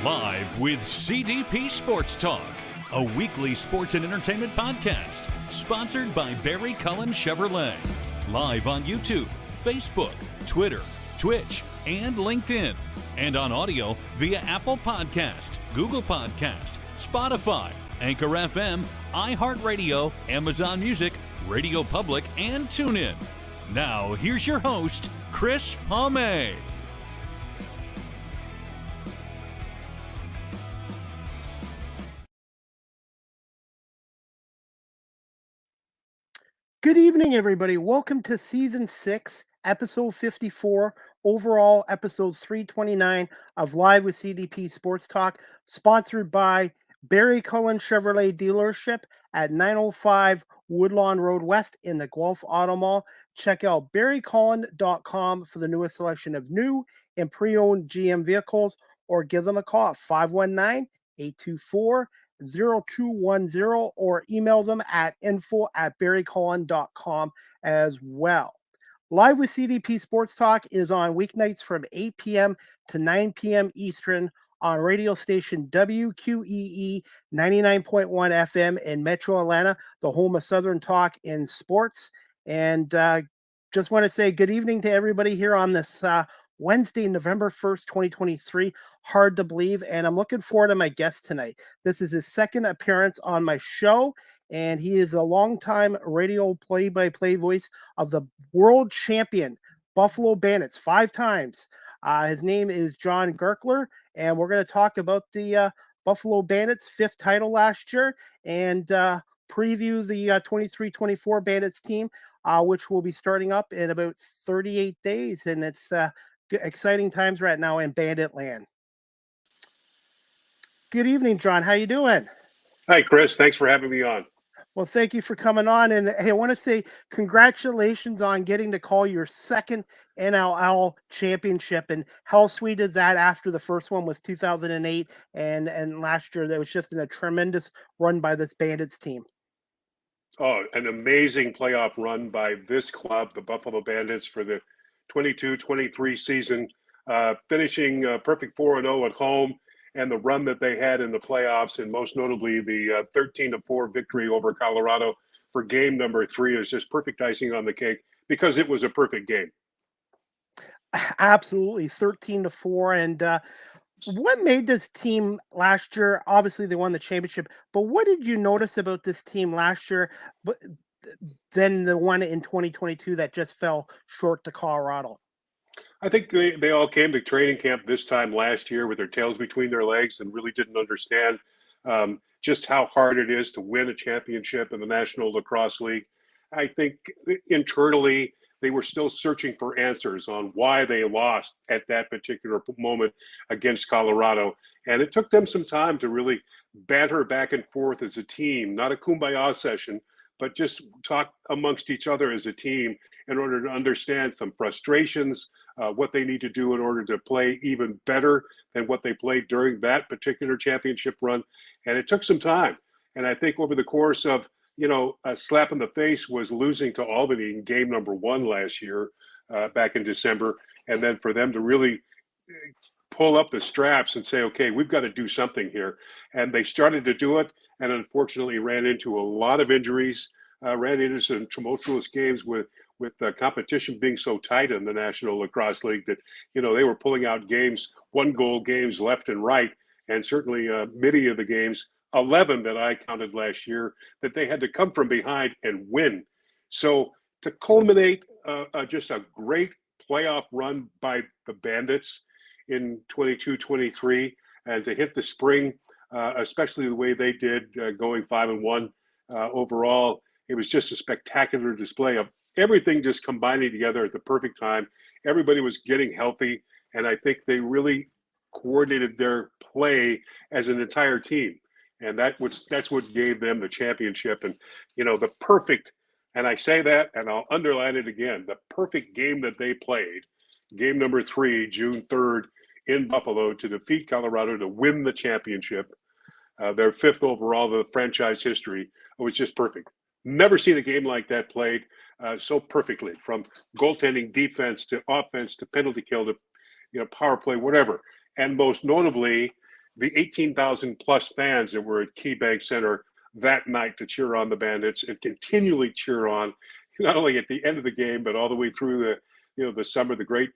Live with CDP Sports Talk, a weekly sports and entertainment podcast sponsored by Barry Cullen Chevrolet. Live on YouTube, Facebook, Twitter, Twitch, and LinkedIn. And on audio via Apple Podcast, Google Podcast, Spotify, Anchor FM, iHeartRadio, Amazon Music, Radio Public, and TuneIn. Now, here's your host, Chris Palme. Good evening, everybody. Welcome to Season 6, Episode 54, overall Episodes 329 of Live with CDP Sports Talk, sponsored by Barry Cullen Chevrolet Dealership at 905 Woodlawn Road West in the Guelph Auto Mall. Check out barrycullen.com for the newest selection of new and pre-owned GM vehicles, or give them a call, 519-824-0210, or email them at info@barrycullen.com as well. Live with CDP Sports Talk is on weeknights from 8 p.m. to 9 p.m. Eastern on radio station WQEE 99.1 FM in Metro Atlanta, the home of Southern Talk in sports. And just want to say good evening to everybody here on this Wednesday, November 1st, 2023. Hard to believe, and I'm looking forward to my guest tonight. This is his second appearance on my show, and he is a longtime radio play-by-play voice of the world champion Buffalo Bandits 5 times. His name is John Gurtler, and we're going to talk about the Buffalo Bandits' 5th title last year and preview the 23-24 Bandits team, which will be starting up in about 38 days, and it's exciting times right now in Bandit land. Good evening, John. How you doing? Hi, Chris. Thanks for having me on. Well, thank you for coming on. And hey, I want to say congratulations on getting to call your second NLL championship. And how sweet is that after the first one was 2008 and last year that was just a tremendous run by this Bandits team. Oh, an amazing playoff run by this club, the Buffalo Bandits, for the 22-23 season, finishing perfect 4-0 at home, and the run that they had in the playoffs, and most notably the 13-4 victory over Colorado for game number 3 is just perfect icing on the cake because it was a perfect game. Absolutely, 13-4. And what made this team last year? Obviously, they won the championship, but what did you notice about this team last year, but then the one in 2022 that just fell short to Colorado? I think they all came to training camp this time last year with their tails between their legs and really didn't understand just how hard it is to win a championship in the National Lacrosse League. I think internally they were still searching for answers on why they lost at that particular moment against Colorado. And it took them some time to really banter back and forth as a team, not a kumbaya session, but just talk amongst each other as a team in order to understand some frustrations, what they need to do in order to play even better than what they played during that particular championship run. And it took some time. And I think over the course of, a slap in the face was losing to Albany in game number 1 last year, back in December. And then for them to really pull up the straps and say, okay, we've got to do something here. And they started to do it, and unfortunately ran into a lot of injuries, ran into some tumultuous games with the competition being so tight in the National Lacrosse League that, they were pulling out games, 1-goal games left and right. And certainly many of the games, 11 that I counted last year, that they had to come from behind and win. So to culminate just a great playoff run by the Bandits in 22-23, and to hit the spring, especially the way they did, going 5-1 overall, it was just a spectacular display of everything just combining together at the perfect time. Everybody was getting healthy, and I think they really coordinated their play as an entire team. And that's what gave them the championship. And, the perfect, and I say that, and I'll underline it again, the perfect game that they played, game number 3, June 3rd in Buffalo, to defeat Colorado to win the championship, their 5th overall of the franchise history, was just perfect. Never seen a game like that played so perfectly, from goaltending, defense to offense to penalty kill to power play, whatever. and most notably, the 18,000 plus fans that were at KeyBank Center that night to cheer on the Bandits and continually cheer on, not only at the end of the game, but all the way through the summer, the great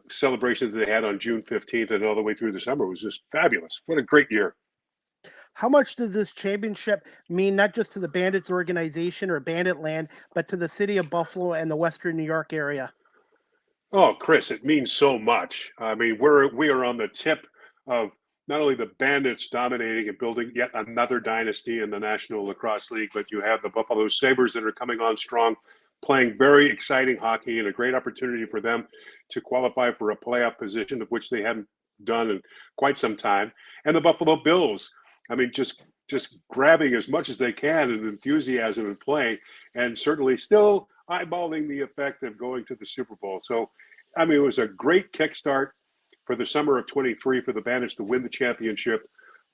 celebrations that they had on June 15th and all the way through the summer. It was just fabulous. What a great year. How much does this championship mean, not just to the Bandits organization or Bandit land, but to the city of Buffalo and the Western New York area? Oh, Chris, it means so much. I mean, we are on the tip of not only the Bandits dominating and building yet another dynasty in the National Lacrosse League, but you have the Buffalo Sabres that are coming on strong, playing very exciting hockey, and a great opportunity for them to qualify for a playoff position, of which they haven't done in quite some time. And the Buffalo Bills, I mean, just grabbing as much as they can and enthusiasm and play, and certainly still eyeballing the effect of going to the Super Bowl. So, I mean, it was a great kickstart for the summer of 23 for the Bandits to win the championship.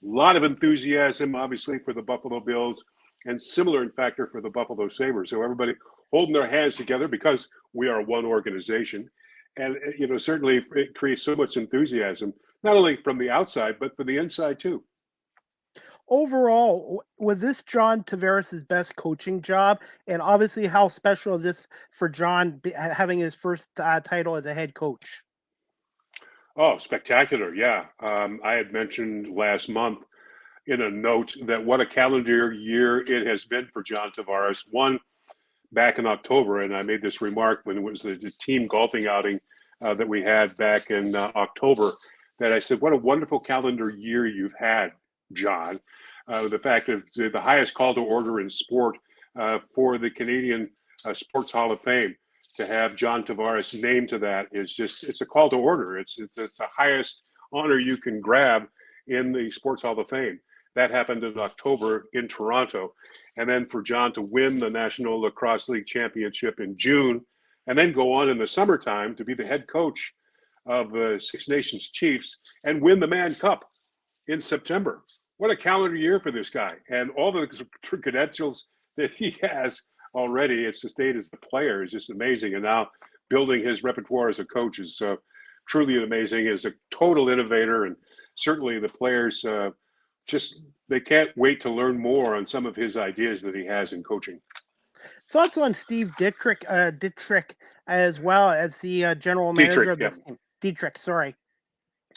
A lot of enthusiasm, obviously, for the Buffalo Bills, and similar in factor for the Buffalo Sabres. So everybody holding their hands together because we are one organization. And, certainly it creates so much enthusiasm, not only from the outside, but for the inside too. Overall, was this John Tavares' best coaching job? And obviously, how special is this for John having his first title as a head coach? Oh, spectacular. Yeah. I had mentioned last month in a note that what a calendar year it has been for John Tavares. One, back in October, and I made this remark when it was the team golfing outing that we had back in October, that I said, what a wonderful calendar year you've had, John. The fact that the highest call to order in sport for the Canadian Sports Hall of Fame, to have John Tavares named to that is just, it's a call to order. It's the highest honor you can grab in the Sports Hall of Fame. That happened in October in Toronto. And then for John to win the National Lacrosse League Championship in June, and then go on in the summertime to be the head coach of the Six Nations Chiefs and win the Mann Cup in September. What a calendar year for this guy. And all the credentials that he has already, it's sustained as the player, is just amazing. And now building his repertoire as a coach is truly amazing. He's a total innovator, and certainly the players they can't wait to learn more on some of his ideas that he has in coaching. Thoughts on Steve Dietrich as well as the general manager of this team? Dietrich, sorry.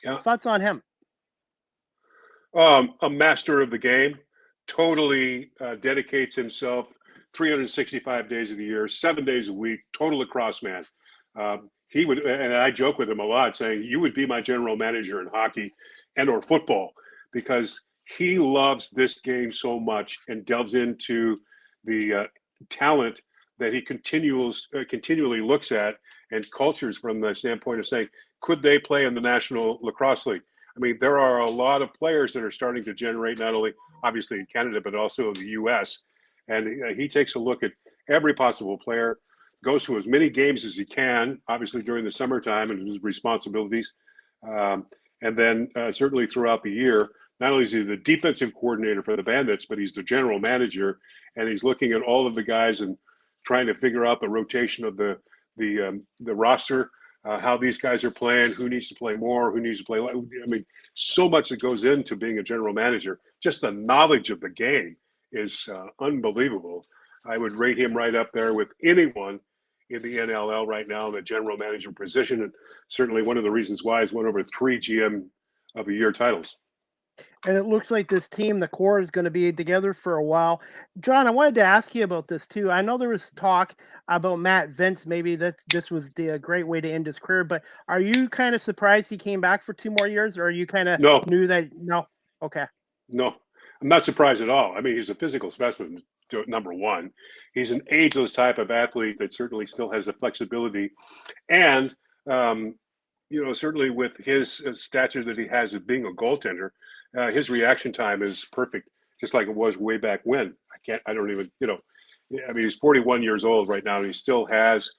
Yeah. Thoughts on him? A master of the game, totally dedicates himself 365 days of the year, 7 days a week, total lacrosse man. He would, and I joke with him a lot, saying, you would be my general manager in hockey and or football, because he loves this game so much and delves into the talent that he continually looks at and cultures from the standpoint of saying, could they play in the National Lacrosse League? I mean, there are a lot of players that are starting to generate, not only obviously in Canada, but also in the U.S. And he takes a look at every possible player, goes to as many games as he can, obviously during the summertime and his responsibilities. And then certainly throughout the year, not only is he the defensive coordinator for the Bandits, but he's the general manager, and he's looking at all of the guys and trying to figure out the rotation of the roster, how these guys are playing, who needs to play more, who needs to play less. I mean, so much that goes into being a general manager. Just the knowledge of the game is unbelievable. I would rate him right up there with anyone in the NLL right now in the general manager position, and certainly one of the reasons why he's won over 3 GM of the year titles. And it looks like this team, the core, is going to be together for a while. John, I wanted to ask you about this too. I know there was talk about Matt Vince. Maybe this was the great way to end his career. But are you kind of surprised he came back for 2 more years, or are you kind of knew that? No. Okay. No, I'm not surprised at all. I mean, he's a physical specimen, number one. He's an ageless type of athlete that certainly still has the flexibility, and certainly with his stature that he has of being a goaltender. His reaction time is perfect, just like it was way back when. I don't even, I mean, he's 41 years old right now, and he still has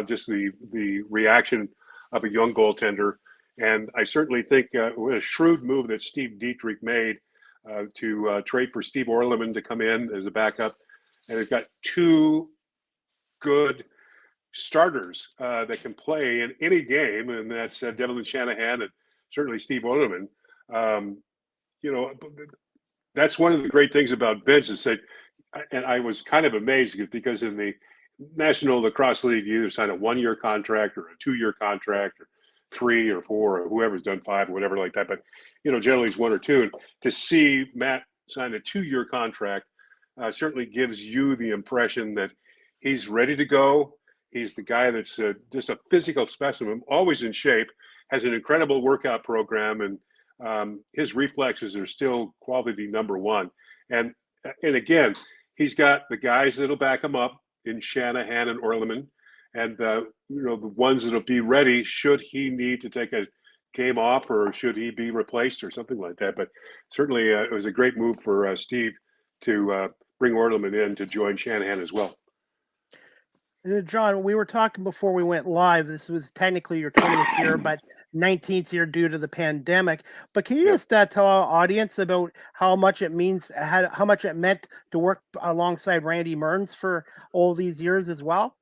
just the reaction of a young goaltender. And I certainly think a shrewd move that Steve Dietrich made to trade for Steve Orleman to come in as a backup. And they've got 2 good starters that can play in any game, and that's Devlin Shanahan and certainly Steve Orleman. You know, that's one of the great things about Vince is that, and I was kind of amazed because in the National Lacrosse League, you either sign a 1-year contract or a 2-year contract or 3 or 4 or whoever's done 5 or whatever like that. But, you know, generally it's 1 or 2. And to see Matt sign a 2-year contract certainly gives you the impression that he's ready to go. He's the guy that's just a physical specimen, always in shape, has an incredible workout program, and his reflexes are still quality number 1. And again, he's got the guys that'll back him up in Shanahan and Orleman, and you know, the ones that'll be ready should he need to take a game off or should he be replaced or something like that. But certainly it was a great move for Steve to bring Orleman in to join Shanahan as well. John, we were talking before we went live. This was technically your 20th year, but 19th year due to the pandemic. But can you just tell our audience about how much it means, how much it meant to work alongside Randy Mearns for all these years as well?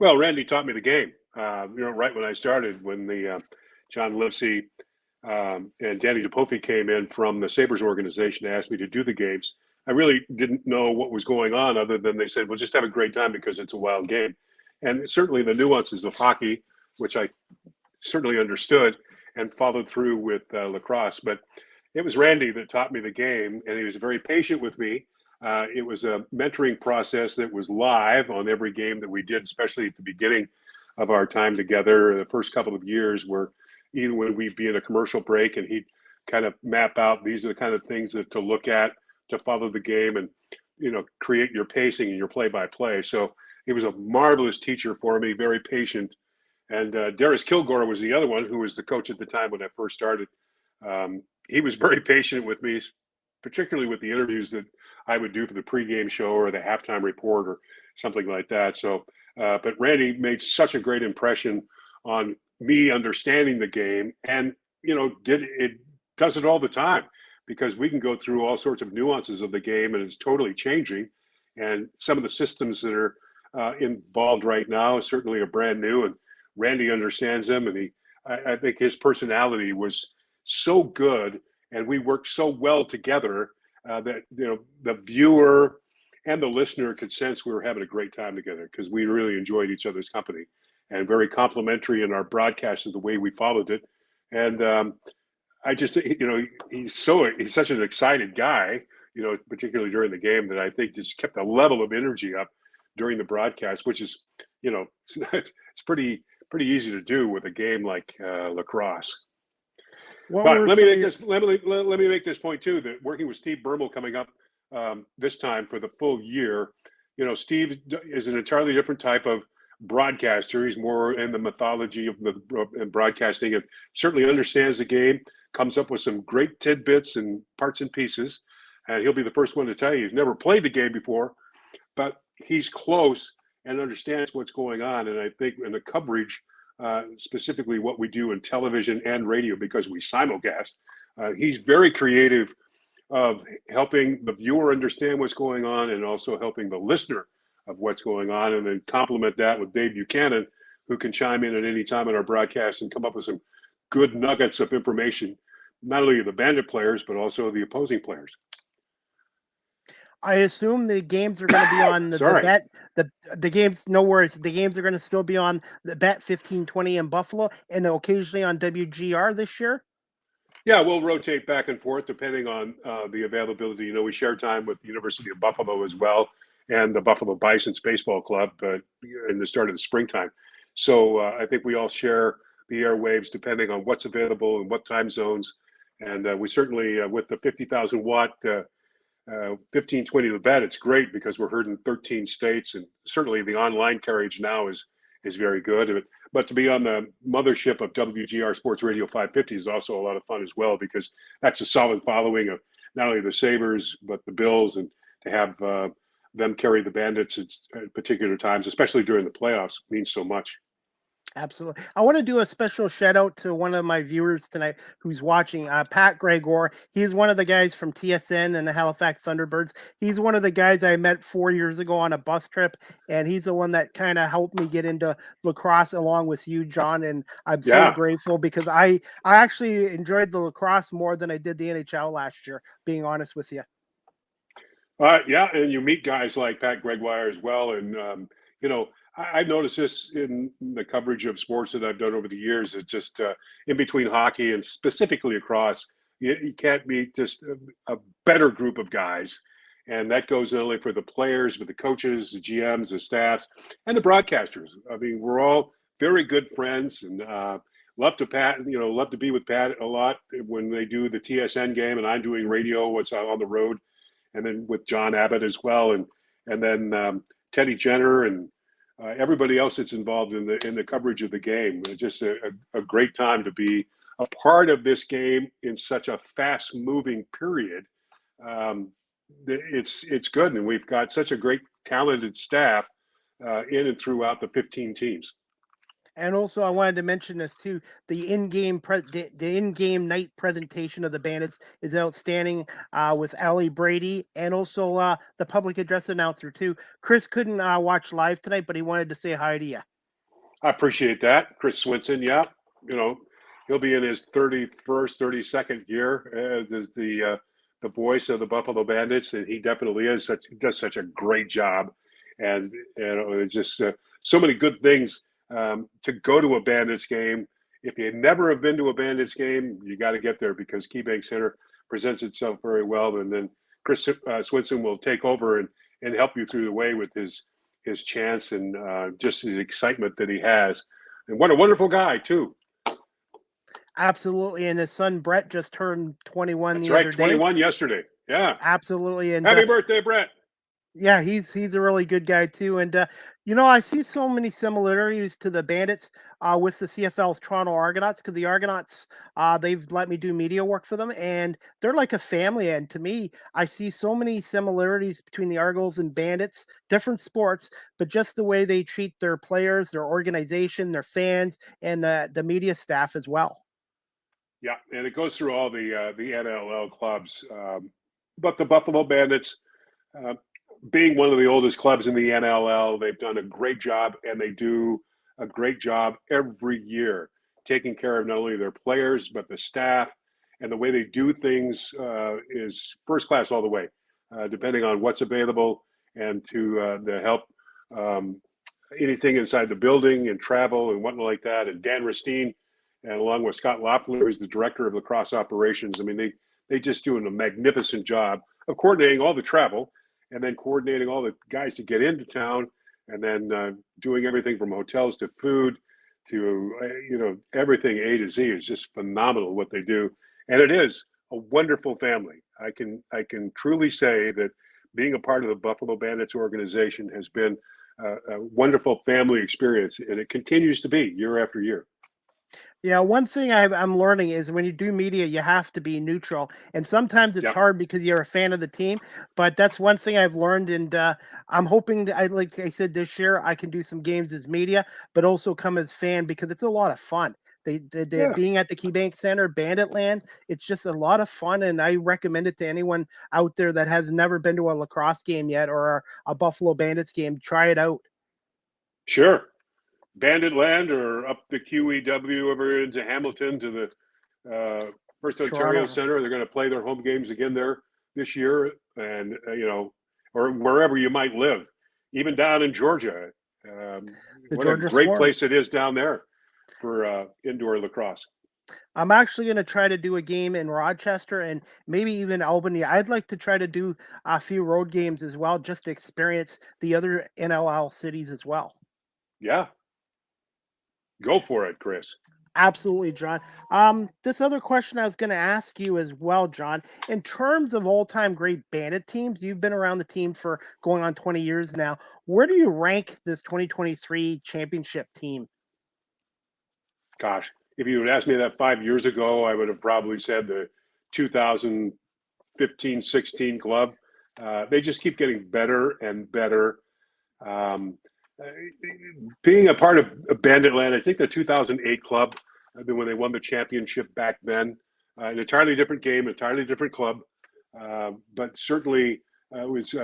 Well, Randy taught me the game. You know, right when I started, when the John Livesey and Danny DePofi came in from the Sabres organization to ask me to do the games, I really didn't know what was going on other than they said, well, just have a great time because it's a wild game. And certainly the nuances of hockey, which I certainly understood and followed through with lacrosse. But it was Randy that taught me the game, and he was very patient with me. It was a mentoring process that was live on every game that we did, especially at the beginning of our time together, the first couple of years, where even when we'd be in a commercial break and he'd kind of map out, these are the kind of things that to look at to follow the game and, you know, create your pacing and your play-by-play. So he was a marvelous teacher for me, very patient. And Darius Kilgore was the other one who was the coach at the time when I first started. He was very patient with me, particularly with the interviews that I would do for the pregame show or the halftime report or something like that. So, but Randy made such a great impression on me understanding the game, and, you know, does it all the time, because we can go through all sorts of nuances of the game and it's totally changing. And some of the systems that are involved right now certainly are brand new, and Randy understands them. And I think his personality was so good, and we worked so well together that, you know, the viewer and the listener could sense we were having a great time together because we really enjoyed each other's company, and very complimentary in our broadcast of the way we followed it. And I just, you know, he's such an excited guy, you know, particularly during the game, that I think just kept the level of energy up during the broadcast, which is, you know, it's pretty easy to do with a game like lacrosse. But let me make this point too, that working with Steve Bermel coming up this time for the full year, you know, Steve is an entirely different type of broadcaster. He's more in the mythology of the broadcasting, and certainly understands the game, comes up with some great tidbits and parts and pieces. And he'll be the first one to tell you he's never played the game before, but he's close and understands what's going on. And I think in the coverage, specifically what we do in television and radio, because we simulcast, he's very creative of helping the viewer understand what's going on and also helping the listener of what's going on, and then complement that with Dave Buchanan, who can chime in at any time in our broadcast and come up with some good nuggets of information, not only of the Bandit players, but also the opposing players. I assume the games are going to be on the games. No worries. The games are going to still be on the Bet 1520 in Buffalo, and occasionally on WGR this year. Yeah, we'll rotate back and forth depending on the availability. You know, we share time with the University of Buffalo as well, and the Buffalo Bisons Baseball Club in the start of the springtime. So I think we all share the airwaves depending on what's available and what time zones. And we certainly, with the 50,000 watt 1520 the Bet, it's great because we're heard in 13 states, and certainly the online carriage now is very good. But to be on the mothership of WGR Sports Radio 550 is also a lot of fun as well, because that's a solid following of not only the Sabres, but the Bills, and to have them carry the Bandits at particular times, especially during the playoffs, means so much. Absolutely. I want to do a special shout out to one of my viewers tonight who's watching, Pat Gregor. He's one of the guys from TSN and the Halifax Thunderbirds. He's one of the guys I met 4 years ago on a bus trip, and he's the one that kind of helped me get into lacrosse along with you, John. And I'm so Yeah. grateful because I actually enjoyed the lacrosse more than I did the NHL last year, being honest with you. Yeah, and you meet guys like Pat Gregoire as well, and I've noticed this in the coverage of sports that I've done over the years. It's just in between hockey and specifically across, you can't meet just a better group of guys, and that goes not only for the players, but the coaches, the GMs, the staffs, and the broadcasters. I mean, we're all very good friends, and love to be with Pat a lot when they do the TSN game, and I'm doing radio, what's out on the road, and then with John Abbott as well, and then Teddy Jenner and everybody else that's involved in the coverage of the game. It's just a great time to be a part of this game in such a fast-moving period. It's good, and we've got such a great, talented staff in and throughout the 15 teams. And also, I wanted to mention this too. The in-game night presentation of the Bandits is outstanding, with Ali Brady, and also the public address announcer too. Chris couldn't watch live tonight, but he wanted to say hi to you. I appreciate that, Chris Swinson. Yeah, he'll be in his 32nd year as the voice of the Buffalo Bandits, and he definitely is. He does such a great job, and it's just so many good things. To go to a Bandits game. If you never have been to a Bandits game, you got to get there because KeyBank Center presents itself very well. And then Chris Swinson will take over and help you through the way with his chance and just his excitement that he has. And what a wonderful guy, too. Absolutely. And his son, Brett, just turned 21 That's the other day. 21 yesterday. Yeah. Absolutely. And happy birthday, Brett. Yeah, he's a really good guy too, and I see so many similarities to the Bandits with the CFL's Toronto Argonauts, because the Argonauts, they've let me do media work for them, and they're like a family. And to me, I see so many similarities between the Argos and Bandits, different sports, but just the way they treat their players, their organization, their fans, and the media staff as well. Yeah, and it goes through all the NLL clubs, but the Buffalo Bandits. Being one of the oldest clubs in the NLL, they've done a great job, and they do a great job every year taking care of not only their players, but the staff. And the way they do things is first class all the way, depending on what's available and to the help anything inside the building and travel and whatnot like that. And Dan Ristine, and along with Scott Loeffler, who's the director of lacrosse operations, I mean, they just do a magnificent job of coordinating all the travel, and then coordinating all the guys to get into town, and then doing everything from hotels to food to everything A to Z is just phenomenal what they do, and it is a wonderful family. I can truly say that being a part of the Buffalo Bandits organization has been a wonderful family experience, and it continues to be year after year. Yeah, one thing I'm learning is when you do media, you have to be neutral, and sometimes it's hard because you're a fan of the team. But that's one thing I've learned, and I'm hoping that, like I said, this year I can do some games as media, but also come as fan, because it's a lot of fun. They being at the KeyBank Center, Bandit Land, it's just a lot of fun, and I recommend it to anyone out there that has never been to a lacrosse game yet or a Buffalo Bandits game. Try it out. Sure. Bandit Land, or up the QEW over into Hamilton to the First Ontario Center. They're going to play their home games again there this year, and or wherever you might live, even down in Georgia. What a great place it is down there for indoor lacrosse. I'm actually going to try to do a game in Rochester and maybe even Albany. I'd like to try to do a few road games as well, just to experience the other NLL cities as well. Yeah. Go for it, Chris. Absolutely, John. This other question I was going to ask you as well, John, in terms of all-time great Bandit teams, you've been around the team for going on 20 years now. Where do you rank this 2023 championship team? Gosh, if you had asked me that 5 years ago, I would have probably said the 2015-16 club. They just keep getting better and better. being a part of Bandit Land, I think the 2008 club, when they won the championship back then, an entirely different game, entirely different club, but certainly it was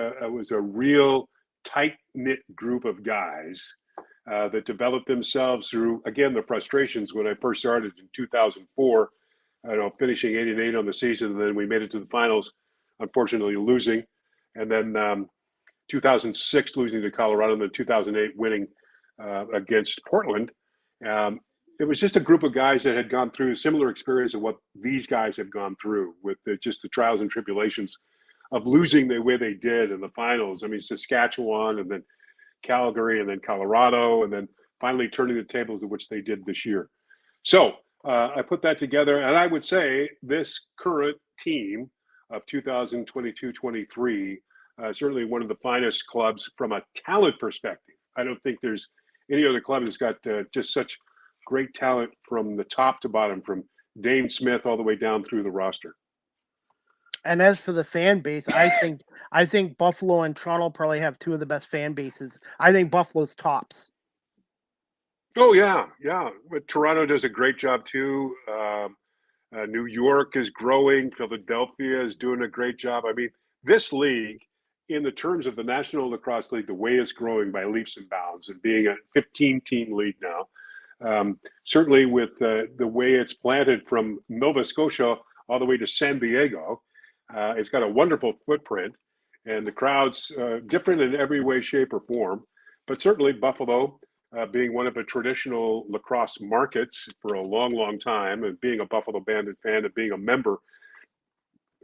a real tight-knit group of guys that developed themselves through, again, the frustrations when I first started in 2004, finishing 8-8 on the season, and then we made it to the finals, unfortunately losing, and then 2006 losing to Colorado, and then 2008 winning against Portland. It was just a group of guys that had gone through a similar experience of what these guys have gone through with just the trials and tribulations of losing the way they did in the finals. I mean, Saskatchewan, and then Calgary, and then Colorado, and then finally turning the tables, of which they did this year. So I put that together, and I would say this current team of 2022-23, certainly one of the finest clubs from a talent perspective. I don't think there's any other club that's got just such great talent from the top to bottom, from Dane Smith all the way down through the roster. And as for the fan base, I think Buffalo and Toronto probably have two of the best fan bases. I think Buffalo's tops. Oh yeah. But Toronto does a great job too. New York is growing. Philadelphia is doing a great job. I mean, this league, in the terms of the National Lacrosse League, the way it's growing by leaps and bounds, and being a 15-team league now, certainly with the way it's planted from Nova Scotia all the way to San Diego, it's got a wonderful footprint, and the crowd's different in every way, shape, or form. But certainly Buffalo, being one of the traditional lacrosse markets for a long, long time, and being a Buffalo Bandit fan and being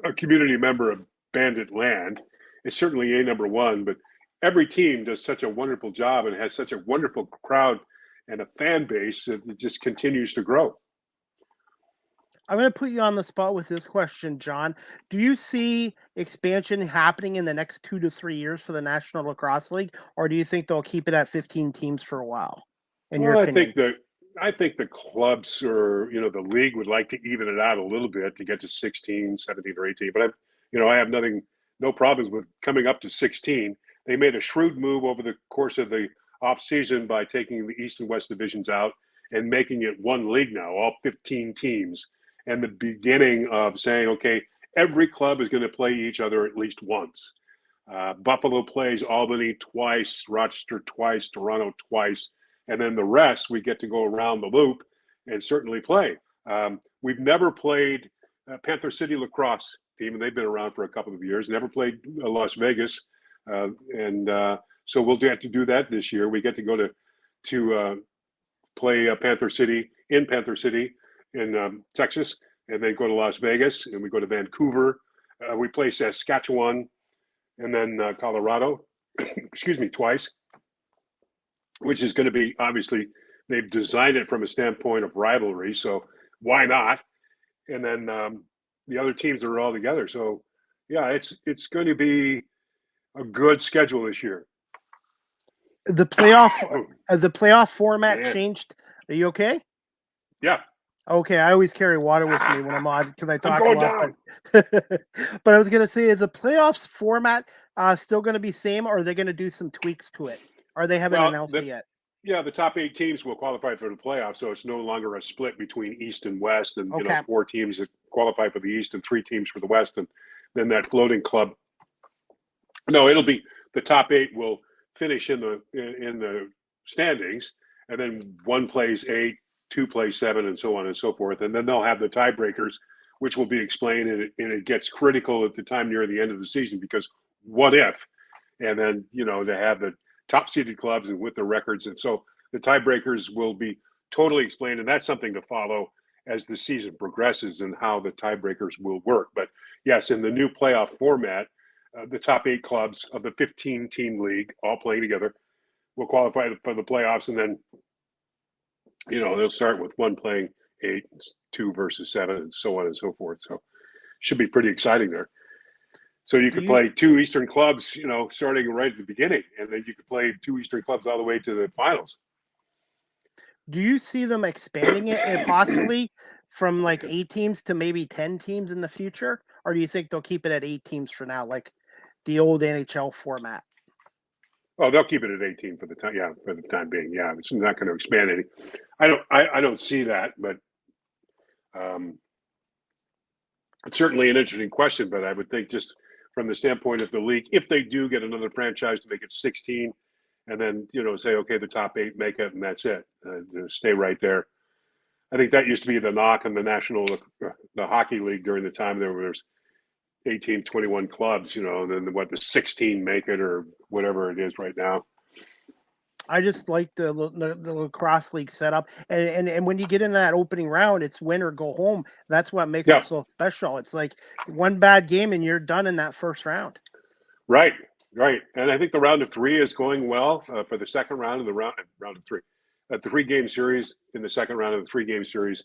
a community member of Bandit Land, is certainly number one. But every team does such a wonderful job and has such a wonderful crowd and a fan base that it just continues to grow. I'm going to put you on the spot with this question, John. Do you see expansion happening in the next 2 to 3 years for the National Lacrosse League, or do you think they'll keep it at 15 teams for a while? I think the clubs, or the league, would like to even it out a little bit to get to 16, 17, or 18. But I have no problems with coming up to 16. They made a shrewd move over the course of the off season by taking the East and West divisions out and making it one league now, all 15 teams. And the beginning of saying, okay, every club is going to play each other at least once. Buffalo plays Albany twice, Rochester twice, Toronto twice, and then the rest we get to go around the loop and certainly play. We've never played Panther City Lacrosse team, and they've been around for a couple of years. Never played Las Vegas, so we'll have to do that this year. We get to go to play Panther City in Texas, and then go to Las Vegas, and we go to Vancouver. We play Saskatchewan, and then Colorado, twice, which is going to be, obviously, they've designed it from a standpoint of rivalry, so why not? And then the other teams are all together. So, yeah, it's going to be a good schedule this year. Has the playoff format changed? Are you okay? Yeah. Okay, I always carry water with me when I'm on because I talk a lot. But I was going to say, is the playoffs format still going to be same, or are they going to do some tweaks to it? Or they haven't announced it yet? Yeah, the top 8 teams will qualify for the playoffs, so it's no longer a split between East and West, and 4 teams that qualify for the East and 3 teams for the West, and then that floating club. No, it'll be the top 8 will finish in the standings, and then 1 plays 8. 2 plays 7, and so on and so forth. And then they'll have the tiebreakers, which will be explained, and it gets critical at the time near the end of the season, because what if? And then, to have the top seeded clubs and with the records. And so the tiebreakers will be totally explained. And that's something to follow as the season progresses and how the tiebreakers will work. But yes, in the new playoff format, the top 8 clubs of the 15-team league, all playing together, will qualify for the playoffs, and then they'll start with 1 playing 8, 2 versus 7, and so on and so forth. So should be pretty exciting there. So you could play 2 Eastern clubs, starting right at the beginning, and then you could play 2 Eastern clubs all the way to the finals. Do you see them expanding it and possibly from like 8 teams to maybe 10 teams in the future? Or do you think they'll keep it at 8 teams for now, like the old NHL format? Oh, they'll keep it at 18 for the time. Yeah, for the time being. Yeah, it's not going to expand any. I don't see that, but it's certainly an interesting question. But I would think just from the standpoint of the league, if they do get another franchise to make it 16, and then say, okay, the top 8 make it, and that's it. Stay right there. I think that used to be the knock on the the hockey league during the time there was 18, 21 clubs, and then the 16 make it or whatever it is right now. I just like the lacrosse league setup, and when you get in that opening round, it's win or go home. That's what makes it so special. It's like one bad game and you're done in that first round. Right. And I think the round of 3 is going well for the second round of the round of 3. The 3-game series in the second round of the 3-game series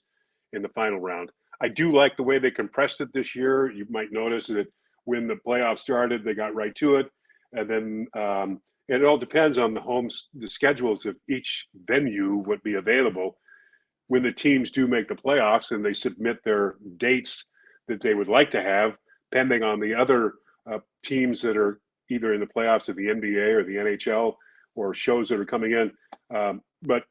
in the final round. I do like the way they compressed it this year. You might notice that when the playoffs started, they got right to it. And then it all depends on the schedules of each venue would be available when the teams do make the playoffs and they submit their dates that they would like to have, pending on the other teams that are either in the playoffs of the NBA or the NHL or shows that are coming in, but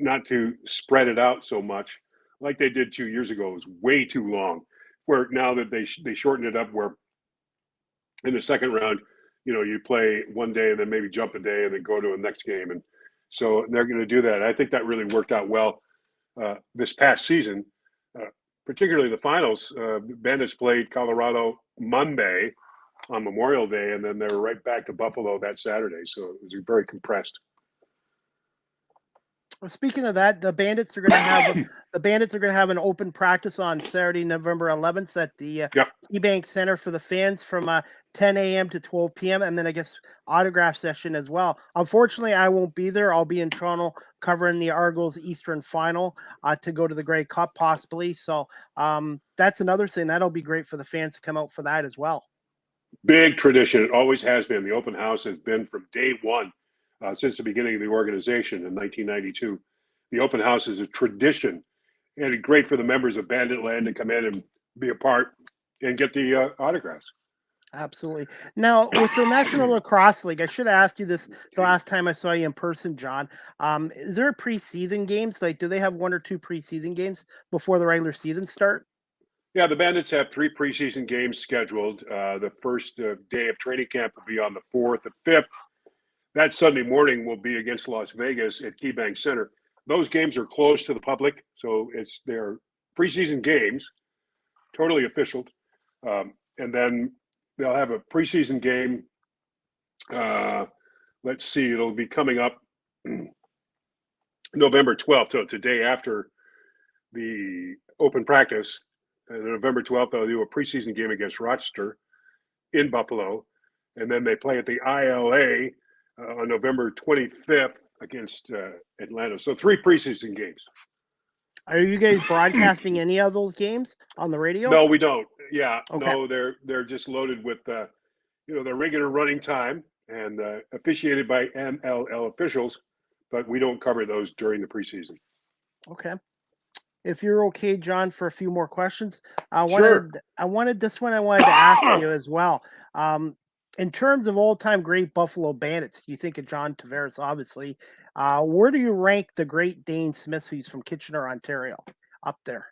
not to spread it out so much like they did 2 years ago. It was way too long, where now that they shortened it up, where in the second round, you play one day and then maybe jump a day and then go to a next game. And so they're going to do that. I think that really worked out well this past season, particularly the finals. Bandits played Colorado Monday on Memorial Day, and then they were right back to Buffalo that Saturday. So it was very compressed. Speaking of that, the Bandits are going to have an open practice on Saturday, November 11th at the KeyBank Center for the fans from 10 a.m. to 12 p.m. and then I guess autograph session as well. Unfortunately, I won't be there. I'll be in Toronto covering the Argos Eastern Final to go to the Grey Cup possibly. So that's another thing that'll be great for the fans to come out for that as well. Big tradition. It always has been. The open house has been from day one. Since the beginning of the organization in 1992. The open house is a tradition, and it's great for the members of Bandit Land to come in and be a part and get the autographs. Absolutely. Now, with the National Lacrosse League, I should have asked you this the last time I saw you in person, John. Is there preseason games? Like, do they have 1 or 2 preseason games before the regular season start? Yeah, the Bandits have 3 preseason games scheduled. The first day of training camp will be on the 4th and 5th. That Sunday morning will be against Las Vegas at KeyBank Center. Those games are closed to the public, so they're preseason games, totally official. And then they'll have a preseason game. Let's see, it'll be coming up November 12th, so the day after the open practice. And November 12th, they'll do a preseason game against Rochester in Buffalo. And then they play at the ILA on November 25th against Atlanta. So 3 preseason games. Are you guys broadcasting any of those games on the radio? No, we don't. Yeah, okay. No, they're just loaded with their regular running time and officiated by MLL officials, but we don't cover those during the preseason. Okay. If you're okay, John, for a few more questions, I Sure. wanted to ask you as well. In terms of all-time great Buffalo Bandits, you think of John Tavares, obviously. Where do you rank the great Dane Smith, who's from Kitchener, Ontario, up there?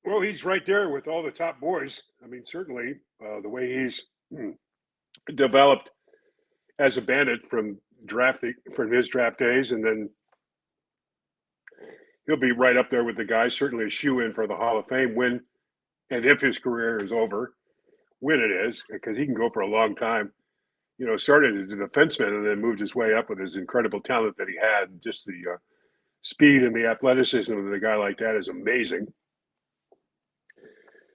Well, he's right there with all the top boys. I mean, certainly the way he's developed as a Bandit from his draft days, and then he'll be right up there with the guys. Certainly a shoe-in for the Hall of Fame when, and if his career is over, when it is, because he can go for a long time. Started as a defenseman and then moved his way up with his incredible talent that he had. Just the speed and the athleticism of a guy like that is amazing.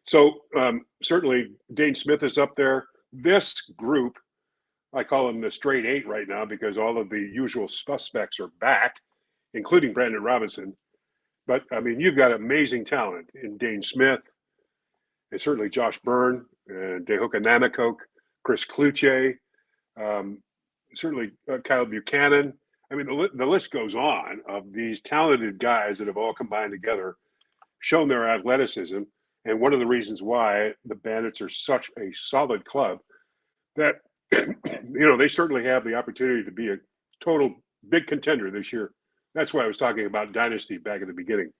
So certainly Dane Smith is up there. This group, I call them the straight 8 right now because all of the usual suspects are back, including Brandon Robinson. But, I mean, you've got amazing talent in Dane Smith, and certainly Josh Byrne, and Dehoka Namikok, Chris Kluche, certainly Kyle Buchanan. I mean, the list goes on of these talented guys that have all combined together, shown their athleticism, and one of the reasons why the Bandits are such a solid club that they certainly have the opportunity to be a total big contender this year. That's why I was talking about dynasty back at the beginning.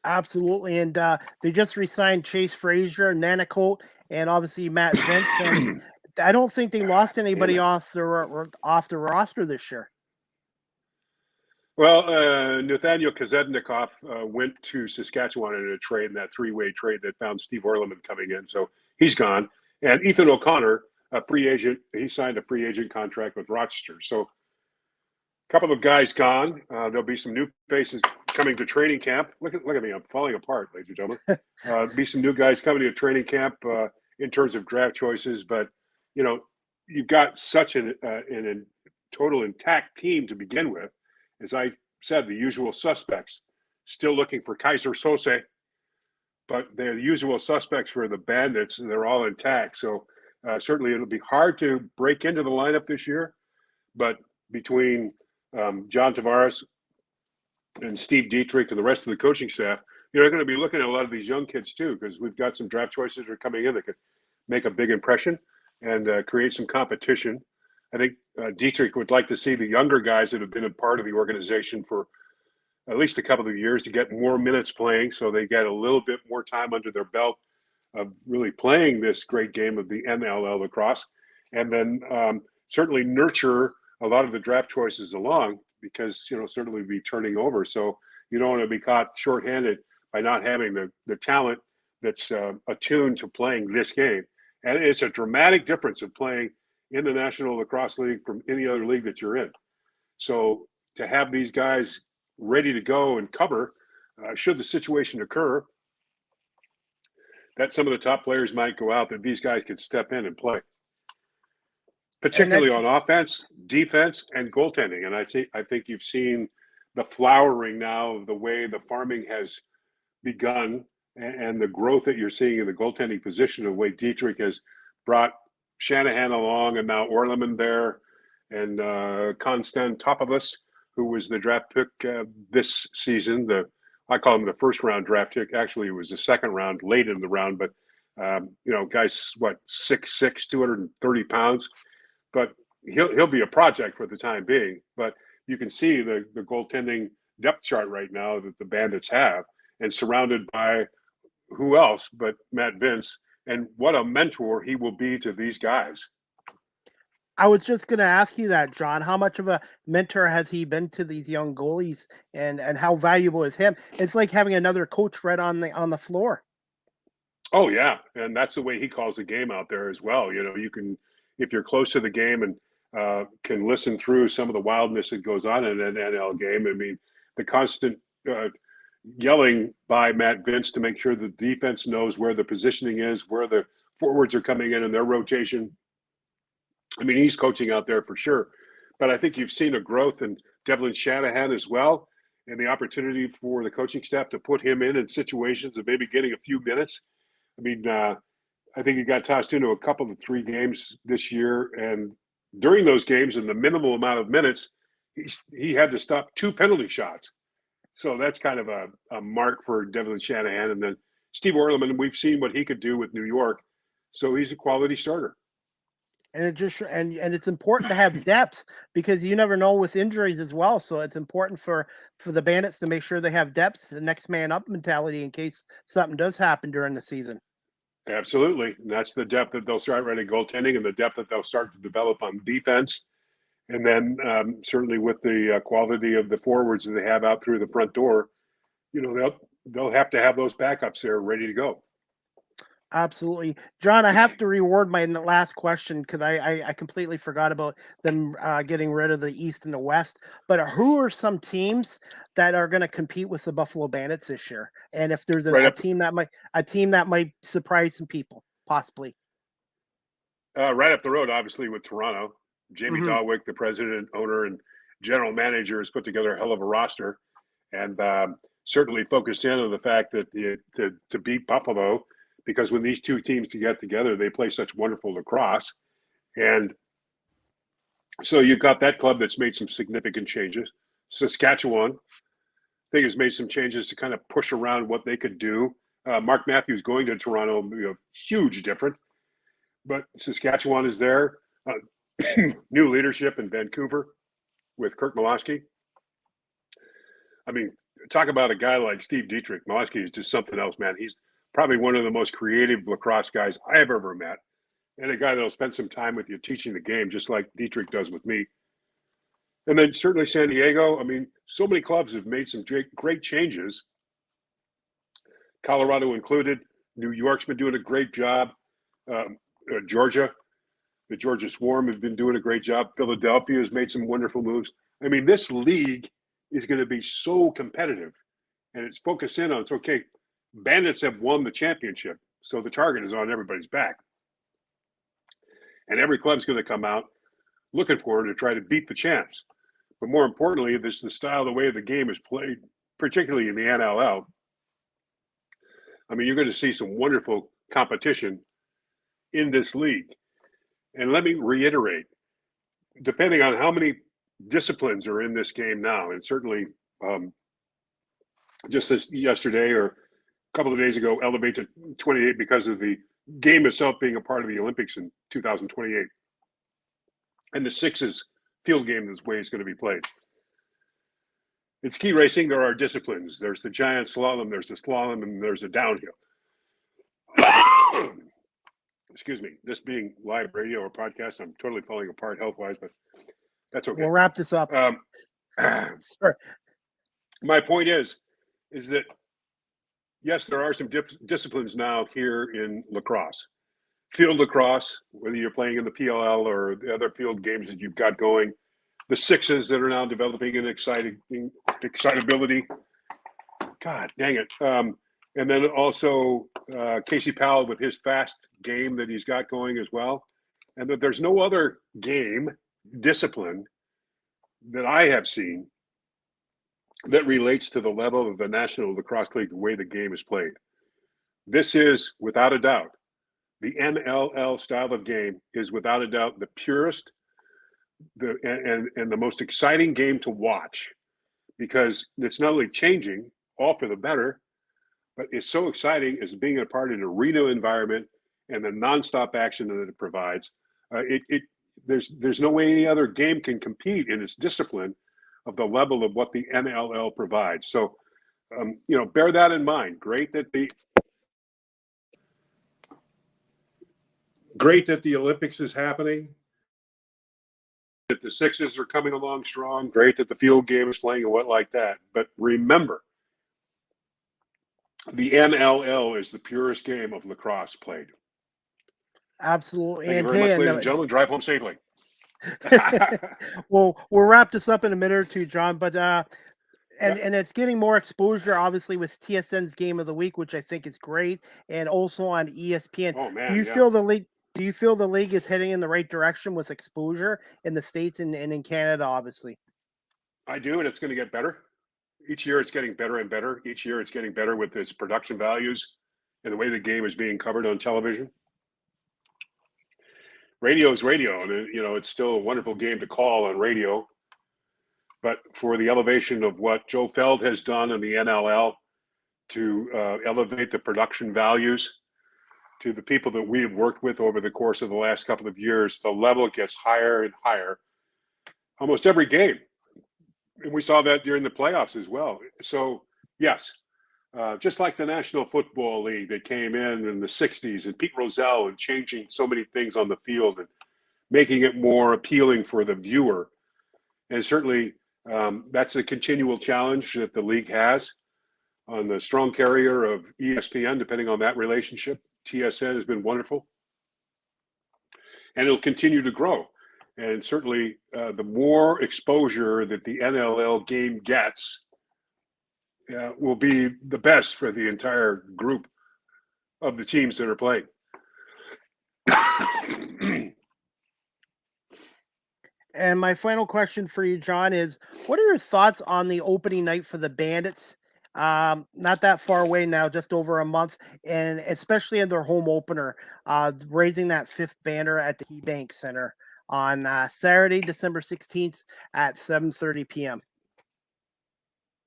Absolutely, and they just re-signed Chase Frazier, Nanacote, and obviously Matt Vince. And I don't think they lost anybody off the roster this year. Well, Nathaniel Kazetnikov went to Saskatchewan in a trade, in that three-way trade that found Steve Orleman coming in, so he's gone. And Ethan O'Connor, a free agent, he signed a free agent contract with Rochester. So a couple of guys gone. There'll be some new faces coming to training camp. Look at me, I'm falling apart, ladies and gentlemen. Be some new guys coming to training camp in terms of draft choices, but you've got such a total intact team to begin with. As I said, the usual suspects. Still looking for Kaiser Sose, but they're the usual suspects for the Bandits, and they're all intact. So certainly it'll be hard to break into the lineup this year, but between John Tavares and Steve Dietrich and the rest of the coaching staff, you're going to be looking at a lot of these young kids too, because we've got some draft choices that are coming in that could make a big impression and create some competition. I think Dietrich would like to see the younger guys that have been a part of the organization for at least a couple of years to get more minutes playing, so they get a little bit more time under their belt of really playing this great game of the NLL lacrosse, and then certainly nurture a lot of the draft choices along, because certainly be turning over. So you don't want to be caught shorthanded by not having the talent that's attuned to playing this game. And it's a dramatic difference of playing in the National Lacrosse League from any other league that you're in. So to have these guys ready to go and cover, should the situation occur, that some of the top players might go out, that these guys could step in and play, particularly on offense, defense, and goaltending. And I think you've seen the flowering now of the way the farming has begun, and the growth that you're seeing in the goaltending position, the way Dietrich has brought Shanahan along, and now Orleman there, and Konstantopovas, who was the draft pick this season. I call him the first round draft pick. Actually, it was the second round, late in the round, but guy's 6'6", 230 pounds, but he'll be a project for the time being. But you can see the goaltending depth chart right now that the Bandits have, and surrounded by who else but Matt Vince. And what a mentor he will be to these guys. I was just going to ask you that, John. How much of a mentor has he been to these young goalies, and how valuable is him? It's like having another coach right on the floor. Oh yeah, and that's the way he calls the game out there as well. You can, if you're close to the game and can listen through some of the wildness that goes on in an NL game. I mean, the constant yelling by Matt Vince to make sure the defense knows where the positioning is, where the forwards are coming in their rotation. I mean, he's coaching out there for sure. But I think you've seen a growth in Devlin Shanahan as well, and the opportunity for the coaching staff to put him in situations of maybe getting a few minutes. I mean, I think he got tossed into a couple of 3 games this year, and during those games, in the minimal amount of minutes, he had to stop 2 penalty shots. So that's kind of a mark for Devlin Shanahan. And then Steve Orleman, we've seen what he could do with New York. So he's a quality starter. And it's important to have depth, because you never know with injuries as well. So it's important for the Bandits to make sure they have depth, the next man up mentality, in case something does happen during the season. Absolutely. And that's the depth that they'll start running goaltending, and the depth that they'll start to develop on defense. And then certainly with the quality of the forwards that they have out through the front door, they'll have to have those backups there ready to go. Absolutely. John, I have to reward my last question, because I completely forgot about them getting rid of the East and the West. But who are some teams that are going to compete with the Buffalo Bandits this year? And if there's a team that might surprise some people, possibly. Right up the road, obviously, with Toronto. Jamie Dawick, the president, owner, and general manager, has put together a hell of a roster, and certainly focused in on the fact that to beat Buffalo, because when these two teams get together, they play such wonderful lacrosse. And so you've got that club that's made some significant changes. Saskatchewan, I think, has made some changes to kind of push around what they could do. Mark Matthews going to Toronto will be a huge difference. but Saskatchewan is there. New leadership in Vancouver with Kirk Milosky. I mean, talk about a guy like Steve Dietrich. Milosky is just something else, man. He's probably one of the most creative lacrosse guys I have ever met, and a guy that'll spend some time with you teaching the game, just like Dietrich does with me. And then certainly San Diego. I mean, so many clubs have made some great changes, Colorado included. New York's been doing a great job. Georgia, the Georgia Swarm has been doing a great job. Philadelphia has made some wonderful moves. I mean, this league is going to be so competitive, and it's focused in on, it's okay, Bandits have won the championship, so the target is on everybody's back. And every club's going to come out looking for it to try to beat the champs. But more importantly, this is the style, the way the game is played, particularly in the NLL. I mean, you're going to see some wonderful competition in this league. And let me reiterate, depending on how many disciplines are in this game now, and certainly just this yesterday or a couple of days ago, elevate to 28 because of the game itself being a part of the Olympics in 2028. And the sixes field game this way is going to be played. In ski racing, there are disciplines. There's the giant slalom, there's the slalom, and there's the downhill. Excuse me. This being live radio or podcast, I'm totally falling apart health-wise, but that's okay. We'll wrap this up. Sure. My point is that, yes, there are some disciplines now here in lacrosse. Field lacrosse, whether you're playing in the PLL or the other field games that you've got going, the sixes that are now developing an excitability. God dang it. And then also Casey Powell with his fast game that he's got going as well. And that there's no other game, discipline that I have seen that relates to the level of the National Lacrosse League, the way the game is played. This is, without a doubt, the NLL style of game is without a doubt the purest and the most exciting game to watch, because it's not only changing, all for the better, but it's so exciting as being a part of an arena environment and the nonstop action that it provides. There's no way any other game can compete in its discipline of the level of what the NLL provides. So, bear that in mind. Great that the Olympics is happening, that the sixes are coming along strong. Great that the field game is playing and what like that. But remember, the NLL is the purest game of lacrosse played. Absolutely. Thank you very much, ladies and gentlemen. Drive home safely. We'll wrap this up in a minute or two, John. But and it's getting more exposure, obviously, with TSN's Game of the Week, which I think is great, and also on ESPN. Oh man! Do you feel the league? Do you feel the league is heading in the right direction with exposure in the States and in Canada, obviously? I do, and it's going to get better. Each year it's getting better and better. Each year it's getting better with its production values and the way the game is being covered on television. Radio is radio, and it's still a wonderful game to call on radio. But for the elevation of what Joe Feld has done in the NLL to elevate the production values to the people that we have worked with over the course of the last couple of years, the level gets higher and higher almost every game. And we saw that during the playoffs as well. So, yes, just like the National Football League that came in the 60s and Pete Rozelle and changing so many things on the field and making it more appealing for the viewer. And certainly that's a continual challenge that the league has on the strong carrier of ESPN, depending on that relationship. TSN has been wonderful, and it'll continue to grow. And certainly the more exposure that the NLL game gets will be the best for the entire group of the teams that are playing. And my final question for you, John, is what are your thoughts on the opening night for the Bandits? Not that far away now, just over a month, and especially in their home opener, raising that fifth banner at the KeyBank Center on Saturday, December 16th at 7:30 p.m.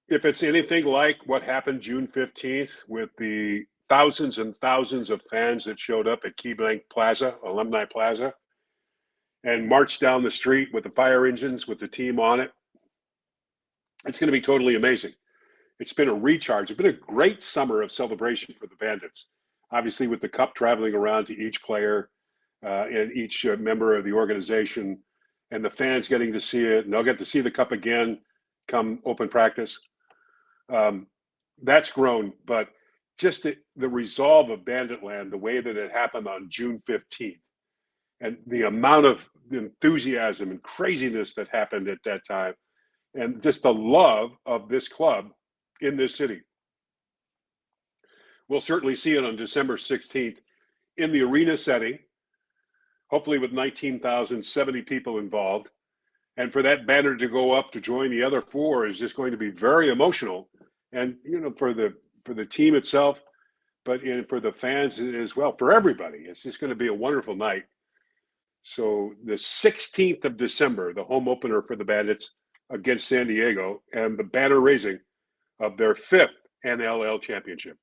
If it's anything like what happened June 15th with the thousands and thousands of fans that showed up at KeyBank Plaza, Alumni Plaza, and marched down the street with the fire engines with the team on it. It's going to be totally amazing. It's been a recharge. It's been a great summer of celebration for the Bandits. Obviously, with the cup traveling around to each player and each member of the organization, and the fans getting to see it, and they'll get to see the cup again come open practice. That's grown, but just the resolve of Banditland, the way that it happened on June 15th, and the amount of enthusiasm and craziness that happened at that time, and just the love of this club in this city. We'll certainly see it on December 16th in the arena setting, hopefully with 19,070 people involved. And for that banner to go up to join the other four is just going to be very emotional. And, you know, for the team itself, but for the fans as well, for everybody, it's just going to be a wonderful night. So the 16th of December, the home opener for the Bandits against San Diego, and the banner raising of their 5th NLL championship.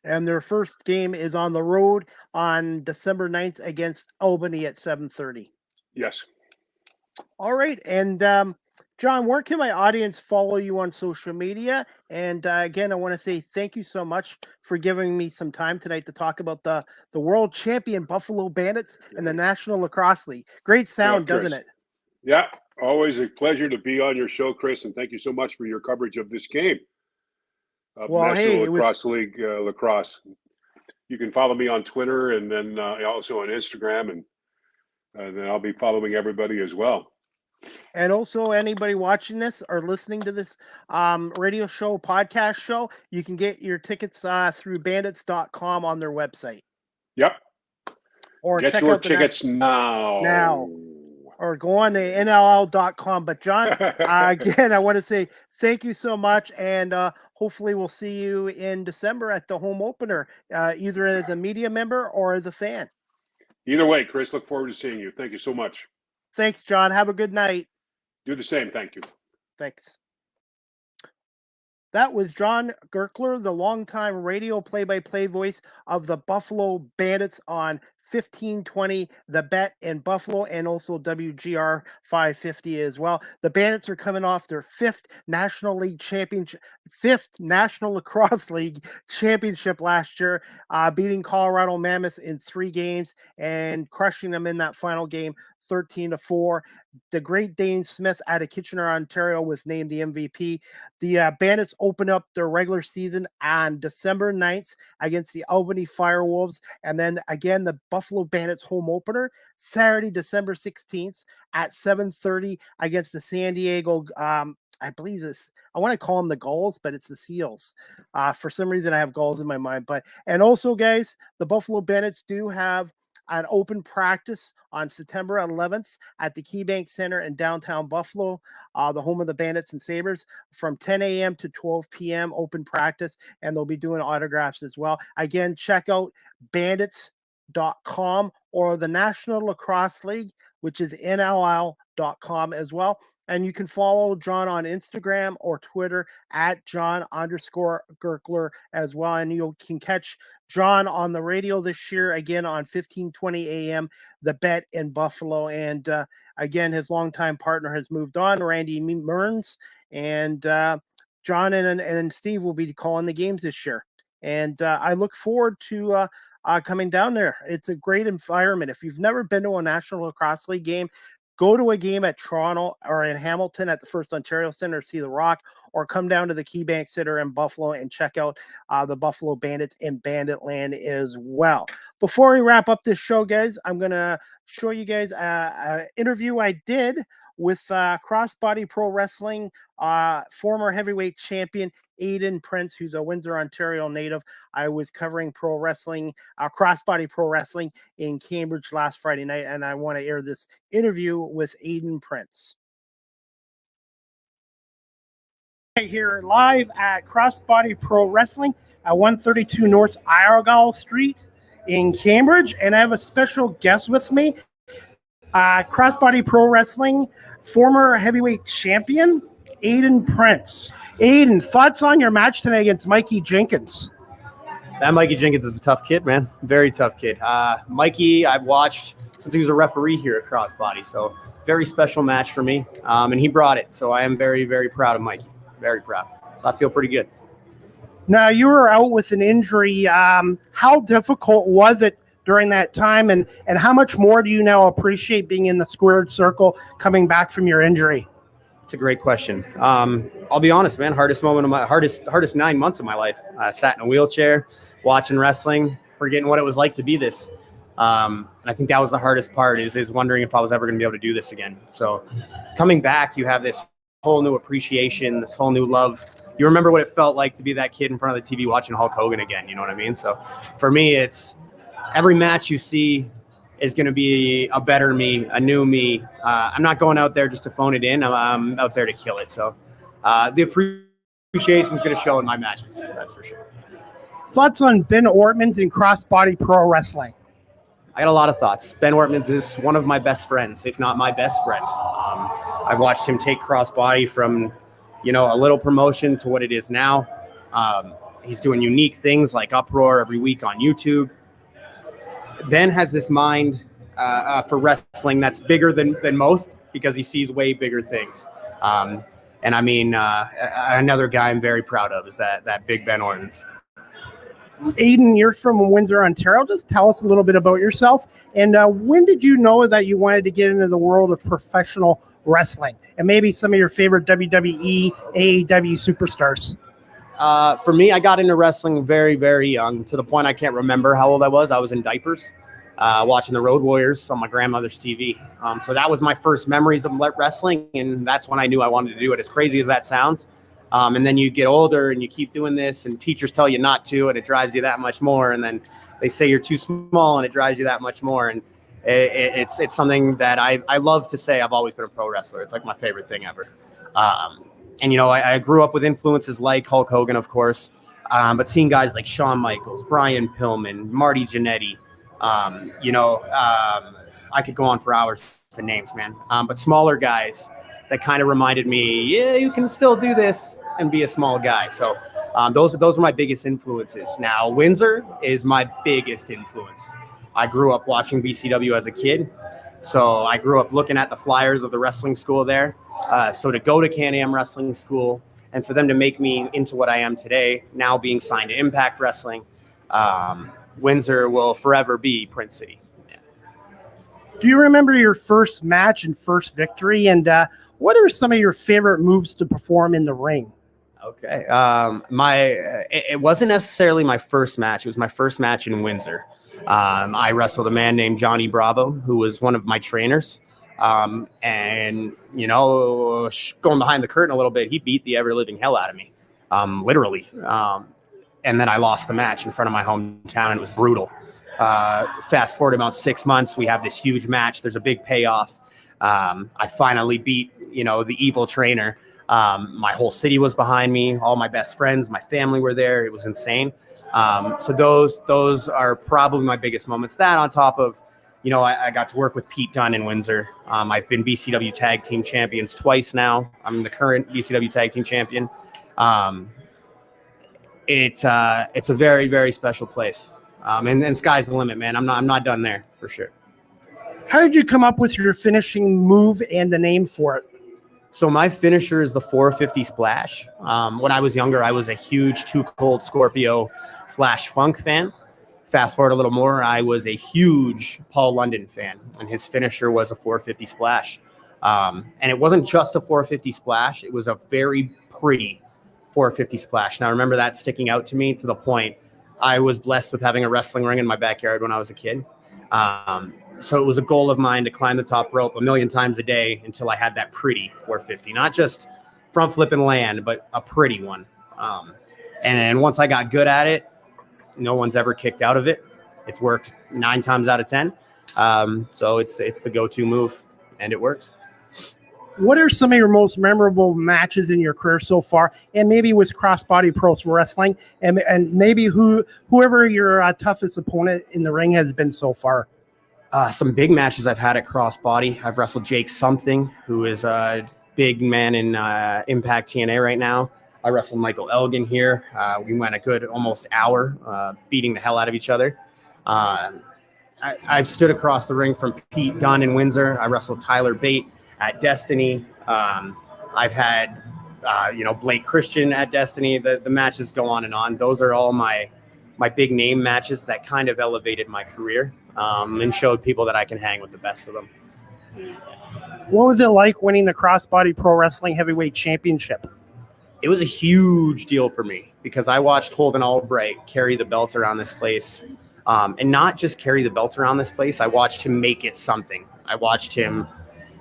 And their first game is on the road on December 9th against Albany at 7:30. Yes. All right. And John, where can my audience follow you on social media? And again, I want to say thank you so much for giving me some time tonight to talk about the world champion Buffalo Bandits and the National Lacrosse League. Great sound, doesn't it? Yeah, always a pleasure to be on your show, Chris, and thank you so much for your coverage of this game. National Lacrosse League lacrosse. You can follow me on Twitter and then also on Instagram, and then I'll be following everybody as well. And also, anybody watching this or listening to this radio show, podcast show, you can get your tickets through bandits.com on their website. Yep. Or get check your out the tickets now. Or go on to NLL.com. But John, again, I want to say thank you so much, and hopefully we'll see you in December at the home opener, either as a media member or as a fan. Either way, Chris, look forward to seeing you. Thank you so much. Thanks, John. Have a good night. Do the same. Thank you. Thanks. That was John Gurtler, the longtime radio play-by-play voice of the Buffalo Bandits on 1520 The Bet in Buffalo, and also WGR 550 as well. The Bandits are coming off their 5th National Lacrosse League championship last year, beating Colorado Mammoth in 3 games and crushing them in that final game 13-4. The Great Dane Smith out of Kitchener, Ontario was named the MVP. The Bandits open up their regular season on December 9th against the Albany Firewolves, and then again the Buffalo Bandits home opener Saturday, December 16th at 7:30 against the San Diego I believe this, I want to call them the Gulls, but it's the Seals. For some reason I have Gulls in my mind. And also, guys, the Buffalo Bandits do have an open practice on September 11th at the KeyBank Center in downtown Buffalo, the home of the Bandits and Sabres, from 10 a.m. to 12 p.m. open practice, and they'll be doing autographs as well. Again, check out bandits.com or the National Lacrosse League, which is NLL.com as well. And you can follow John on Instagram or Twitter at John_Gurtler as well. And you can catch John on the radio this year, again, on 1520 AM, The Bet in Buffalo. And again, his longtime partner has moved on, Randy Mearns. And John and Steve will be calling the games this year. And I look forward to coming down there. It's a great environment. If you've never been to a National Lacrosse League game, go to a game at Toronto or in Hamilton at the First Ontario Center to see the Rock, or come down to the KeyBank Center in Buffalo and check out the Buffalo Bandits in Banditland as well. Before we wrap up this show, guys, I'm going to show you guys an interview I did with Crossbody Pro Wrestling former heavyweight champion Aiden Prince, who's a Windsor, Ontario native. I was covering pro wrestling, Crossbody Pro Wrestling in Cambridge last Friday night, and I want to air this interview with Aiden Prince. Here live at Crossbody Pro Wrestling at 132 North Argyle Street in Cambridge, and I have a special guest with me, Crossbody Pro Wrestling former heavyweight champion Aiden Prince. Aiden, thoughts on your match tonight against Mikey Jenkins? That Mikey Jenkins is a tough kid, man. Very tough kid. Mikey, I've watched since he was a referee here at Crossbody, so very special match for me. And he brought it, so I am very, very proud of Mikey. Very proud. So I feel pretty good. Now, you were out with an injury. How difficult was it during that time, and how much more do you now appreciate being in the squared circle coming back from your injury? It's a great question. I'll be honest, man. Hardest 9 months of my life. I sat in a wheelchair, watching wrestling, forgetting what it was like to be this. And I think that was the hardest part is wondering if I was ever going to be able to do this again. So coming back, you have this whole new appreciation, this whole new love. You remember what it felt like to be that kid in front of the TV watching Hulk Hogan again. You know what I mean? So for me, it's every match you see is going to be a better me, a new me. I'm not going out there just to phone it in. I'm out there to kill it. So the appreciation is going to show in my matches. That's for sure. Thoughts on Ben Ortman's in Crossbody Pro Wrestling? I got a lot of thoughts. Ben Ortman's is one of my best friends, if not my best friend. I've watched him take Crossbody from, a little promotion to what it is now. He's doing unique things like Uproar every week on YouTube. Ben has this mind for wrestling that's bigger than most because he sees way bigger things. And I mean, another guy I'm very proud of is that big Ben Ortman's. Aiden, you're from Windsor, Ontario. Just tell us a little bit about yourself. And when did you know that you wanted to get into the world of professional wrestling? And maybe some of your favorite WWE, AEW superstars. For me, I got into wrestling very, very young, to the point I can't remember how old I was. I was in diapers, watching the Road Warriors on my grandmother's TV. So that was my first memories of wrestling, and that's when I knew I wanted to do it, as crazy as that sounds. And then you get older and you keep doing this, and teachers tell you not to, and it drives you that much more. And then they say you're too small, and it drives you that much more. And it's something that I love to say. I've always been a pro wrestler. It's like my favorite thing ever. And, I grew up with influences like Hulk Hogan, of course, but seeing guys like Shawn Michaels, Brian Pillman, Marty Jannetty, I could go on for hours to names, man. But smaller guys that kind of reminded me, yeah, you can still do this and be a small guy. So those are my biggest influences. Now, Windsor is my biggest influence. I grew up watching BCW as a kid. So I grew up looking at the flyers of the wrestling school there. So to go to Can-Am Wrestling School and for them to make me into what I am today, now being signed to Impact Wrestling, Windsor will forever be Prince City. Yeah. Do you remember your first match and first victory? And what are some of your favorite moves to perform in the ring? Okay. It wasn't necessarily my first match. It was my first match in Windsor. I wrestled a man named Johnny Bravo, who was one of my trainers. And, going behind the curtain a little bit, he beat the ever living hell out of me, literally. And then I lost the match in front of my hometown, and it was brutal. Fast forward about 6 months, we have this huge match. There's a big payoff. I finally beat, the evil trainer. My whole city was behind me. All my best friends, my family were there. It was insane. So those are probably my biggest moments. That on top of, I got to work with Pete Dunne in Windsor. I've been BCW Tag Team Champions twice now. I'm the current BCW Tag Team Champion. It's a very, very special place. And sky's the limit, man. I'm not done there for sure. How did you come up with your finishing move and the name for it? So my finisher is the 450 splash. When I was younger, I was a huge Too Cold Scorpio Flash Funk fan. Fast forward a little more, I was a huge Paul London fan, and his finisher was a 450 splash. And it wasn't just a 450 splash. It was a very pretty 450 splash. Now, I remember that sticking out to me to the point I was blessed with having a wrestling ring in my backyard when I was a kid. So it was a goal of mine to climb the top rope 1,000,000 times a day until I had that pretty 450, not just front flip and land, but a pretty one. And once I got good at it, no one's ever kicked out of it. It's worked 9 times out of 10. So it's the go-to move, and it works. What are some of your most memorable matches in your career so far? And maybe with Crossbody Pro Wrestling, and maybe whoever your toughest opponent in the ring has been so far? Some big matches I've had at Crossbody. I've wrestled Jake Something, who is a big man in Impact TNA right now. I wrestled Michael Elgin here. We went a good almost hour beating the hell out of each other. I've stood across the ring from Pete Dunn in Windsor. I wrestled Tyler Bate at Destiny. I've had, Blake Christian at Destiny. The matches go on and on. Those are all my big name matches that kind of elevated my career and showed people that I can hang with the best of them. What was it like winning the Crossbody Pro Wrestling Heavyweight Championship? It was a huge deal for me because I watched Holden Albright carry the belt around this place. And not just carry the belt around this place. I watched him make it something. I watched him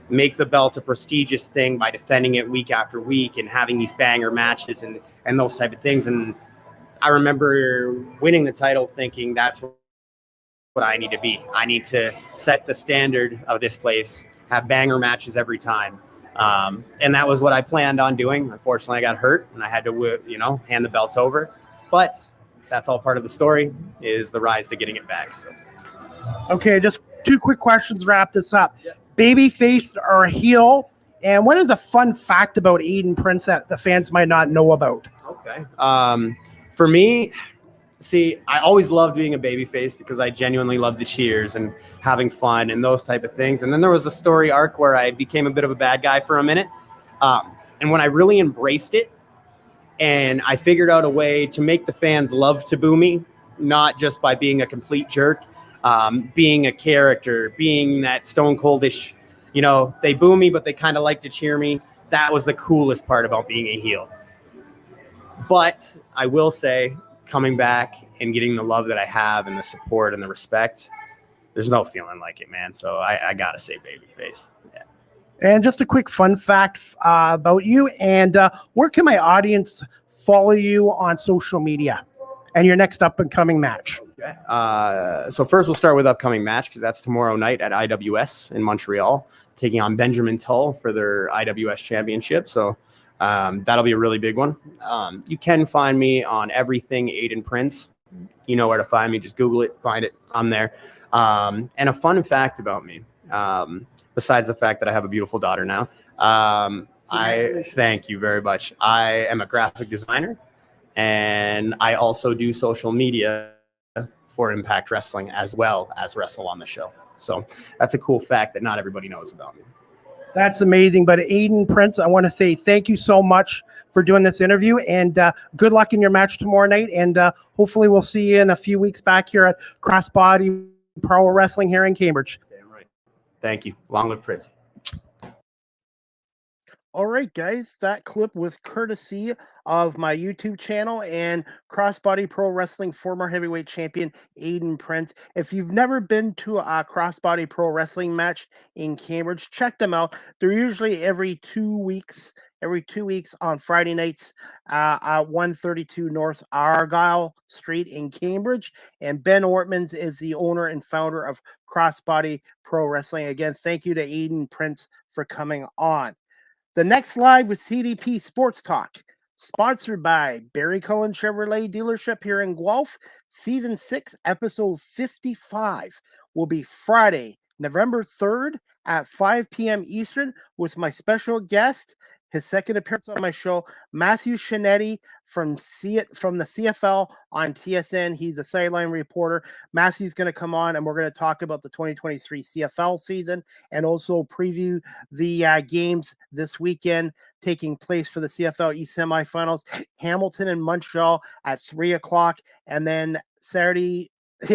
make the belt a prestigious thing by defending it week after week and having these banger matches and those type of things. And I remember winning the title thinking that's what I need to be. I need to set the standard of this place, have banger matches every time. And that was what I planned on doing. Unfortunately, I got hurt and I had to, hand the belts over. But that's all part of the story, is the rise to getting it back. So, okay, just 2 quick questions to wrap this up. Yeah. Babyface or heel, and what is a fun fact about Aiden Prince that the fans might not know about? Okay. For me, see, I always loved being a babyface because I genuinely loved the cheers and having fun and those type of things. And then there was a story arc where I became a bit of a bad guy for a minute. And when I really embraced it, and I figured out a way to make the fans love to boo me, not just by being a complete jerk, being a character, being that stone coldish, they boo me, but they kind of like to cheer me. That was the coolest part about being a heel. But I will say, coming back and getting the love that I have and the support and the respect, there's no feeling like it, man. So I got to say babyface. Yeah. And just a quick fun fact about you, and where can my audience follow you on social media and your next up-and-coming match? Okay. So first we'll start with upcoming match because that's tomorrow night at IWS in Montreal, taking on Benjamin Tull for their IWS championship. So that'll be a really big one. You can find me on everything Aiden Prince. You know where to find me. Just Google it, find it. I'm there. And a fun fact about me. Besides the fact that I have a beautiful daughter now. I thank you very much. I am a graphic designer and I also do social media for Impact Wrestling as well as wrestle on the show. So that's a cool fact that not everybody knows about me. That's amazing. But Aiden Prince, I want to say thank you so much for doing this interview and good luck in your match tomorrow night. And hopefully we'll see you in a few weeks back here at Crossbody Pro Wrestling here in Cambridge. Thank you. Long live Prince. All right, guys, that clip was courtesy of my YouTube channel and Crossbody Pro Wrestling former heavyweight champion Aiden Prince. If you've never been to a Crossbody Pro Wrestling match in Cambridge, check them out. They're usually every 2 weeks on Friday nights at 132 North Argyle Street in Cambridge. And Ben Ortmans is the owner and founder of Crossbody Pro Wrestling. Again, thank you to Aiden Prince for coming on. The next live with CDP Sports Talk, sponsored by Barry Cullen Chevrolet dealership here in Guelph. Season 6, episode 55 will be Friday, November 3rd at 5 p.m. Eastern with my special guest, his second appearance on my show, Matthew Shinetti from the CFL on TSN. He's a sideline reporter. Matthew's going to come on, and we're going to talk about the 2023 CFL season and also preview the games this weekend taking place for the CFL East semifinals. Hamilton and Montreal at 3 o'clock, and then Saturday. The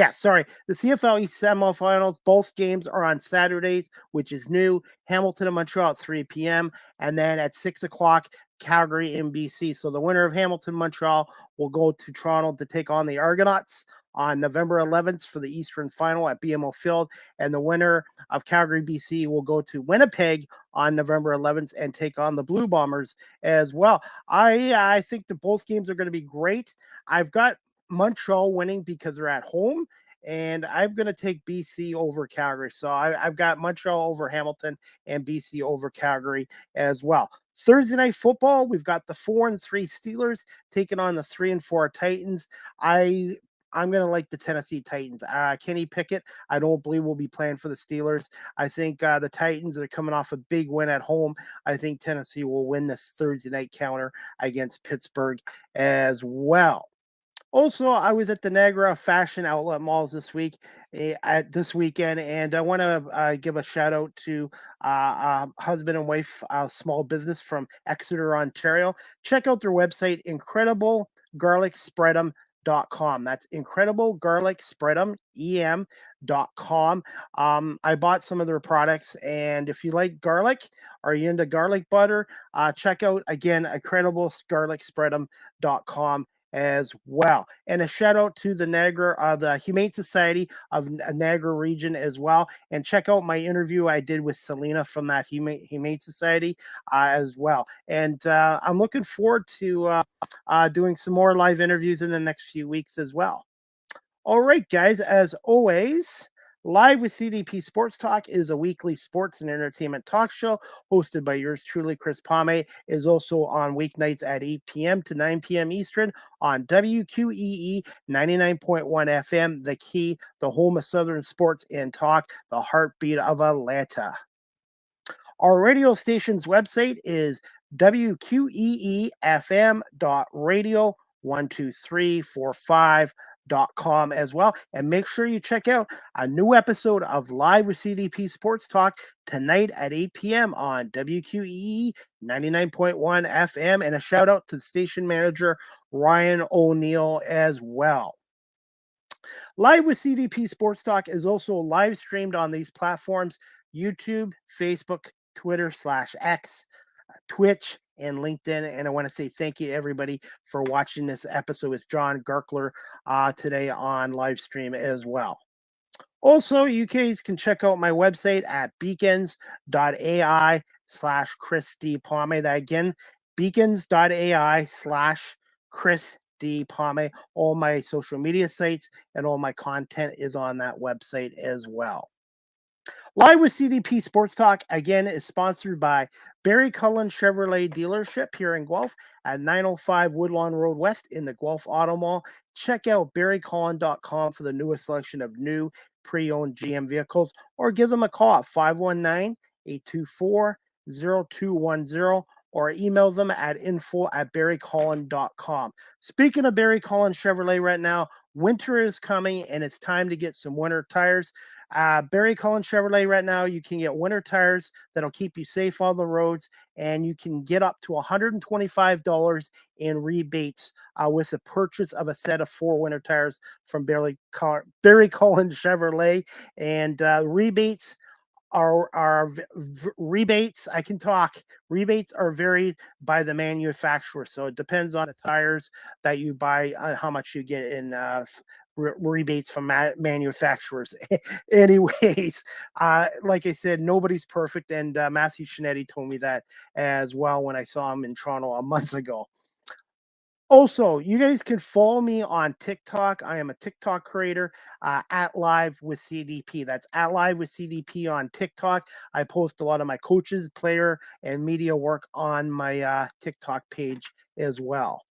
CFL East semifinals, both games are on Saturdays, which is new. Hamilton and Montreal at 3 p.m. And then at 6 o'clock, Calgary and BC. So the winner of Hamilton, Montreal will go to Toronto to take on the Argonauts on November 11th for the Eastern Final at BMO Field. And the winner of Calgary, BC will go to Winnipeg on November 11th and take on the Blue Bombers as well. I think that both games are going to be great. I've got Montreal winning because they're at home, and I'm going to take BC over Calgary. So I've got Montreal over Hamilton and BC over Calgary as well. Thursday night football, we've got the 4-3 Steelers taking on the 3-4 Titans. I I'm going to like the Tennessee Titans. Kenny Pickett, I don't believe will be playing for the Steelers. I think the Titans are coming off a big win at home. I think Tennessee will win this Thursday night counter against Pittsburgh as well. Also, I was at the Niagara Fashion Outlet Malls this weekend, and I want to give a shout out to husband and wife small business from Exeter, Ontario. Check out their website, incrediblegarlicspread'em.com. That's incrediblegarlicspread'em.com. I bought some of their products, and if you like garlic or you into garlic butter, check out again incrediblegarlicspread'em.com as well. And a shout out to the Niagara, the Humane Society of Niagara region as well. And check out my interview I did with Selena from that Humane Society as well. And I'm looking forward to doing some more live interviews in the next few weeks as well. All right, guys, as always, Live with CDP Sports Talk is a weekly sports and entertainment talk show hosted by yours truly, Chris Pomay. Is also on weeknights at 8 p.m. to 9 p.m. Eastern on WQEE 99.1 FM, The Key, the home of Southern sports and talk, the heartbeat of Atlanta. Our radio station's website is wqeefm.radio12345.com as well. And make sure you check out a new episode of Live with CDP Sports Talk tonight at 8 p.m. on WQEE 99.1 FM. And a shout out to the station manager, Ryan O'Neill, as well. Live with CDP Sports Talk is also live streamed on these platforms: YouTube, Facebook, Twitter/X, Twitch, and LinkedIn. And I want to say thank you to everybody for watching this episode with John Gurtler today on live stream as well. Also, you guys can check out my website at beacons.ai/Chris D. Pomay. That again, beacons.ai/Chris D. Pomay. All my social media sites and all my content is on that website as well. Live with CDP Sports Talk, again, is sponsored by Barry Cullen Chevrolet Dealership here in Guelph at 905 Woodlawn Road West in the Guelph Auto Mall. Check out barrycullen.com for the newest selection of new pre-owned GM vehicles, or give them a call at 519-824-0210, or email them at info@barrycullen.com. Speaking of Barry Cullen Chevrolet right now, winter is coming and it's time to get some winter tires. Barry Cullen Chevrolet right now, you can get winter tires that'll keep you safe on the roads, and you can get up to $125 in rebates with the purchase of a set of 4 winter tires from Barry Cullen Chevrolet. And rebates rebates. I can talk. Rebates are varied by the manufacturer, so it depends on the tires that you buy, how much you get in rebates from manufacturers. Anyways, like I said, nobody's perfect, and Matthew Shinetti told me that as well when I saw him in Toronto a month ago. Also, you guys can follow me on TikTok. I am a TikTok creator at Live with CDP. That's at Live with CDP on TikTok. I post a lot of my coaches, player, and media work on my TikTok page as well.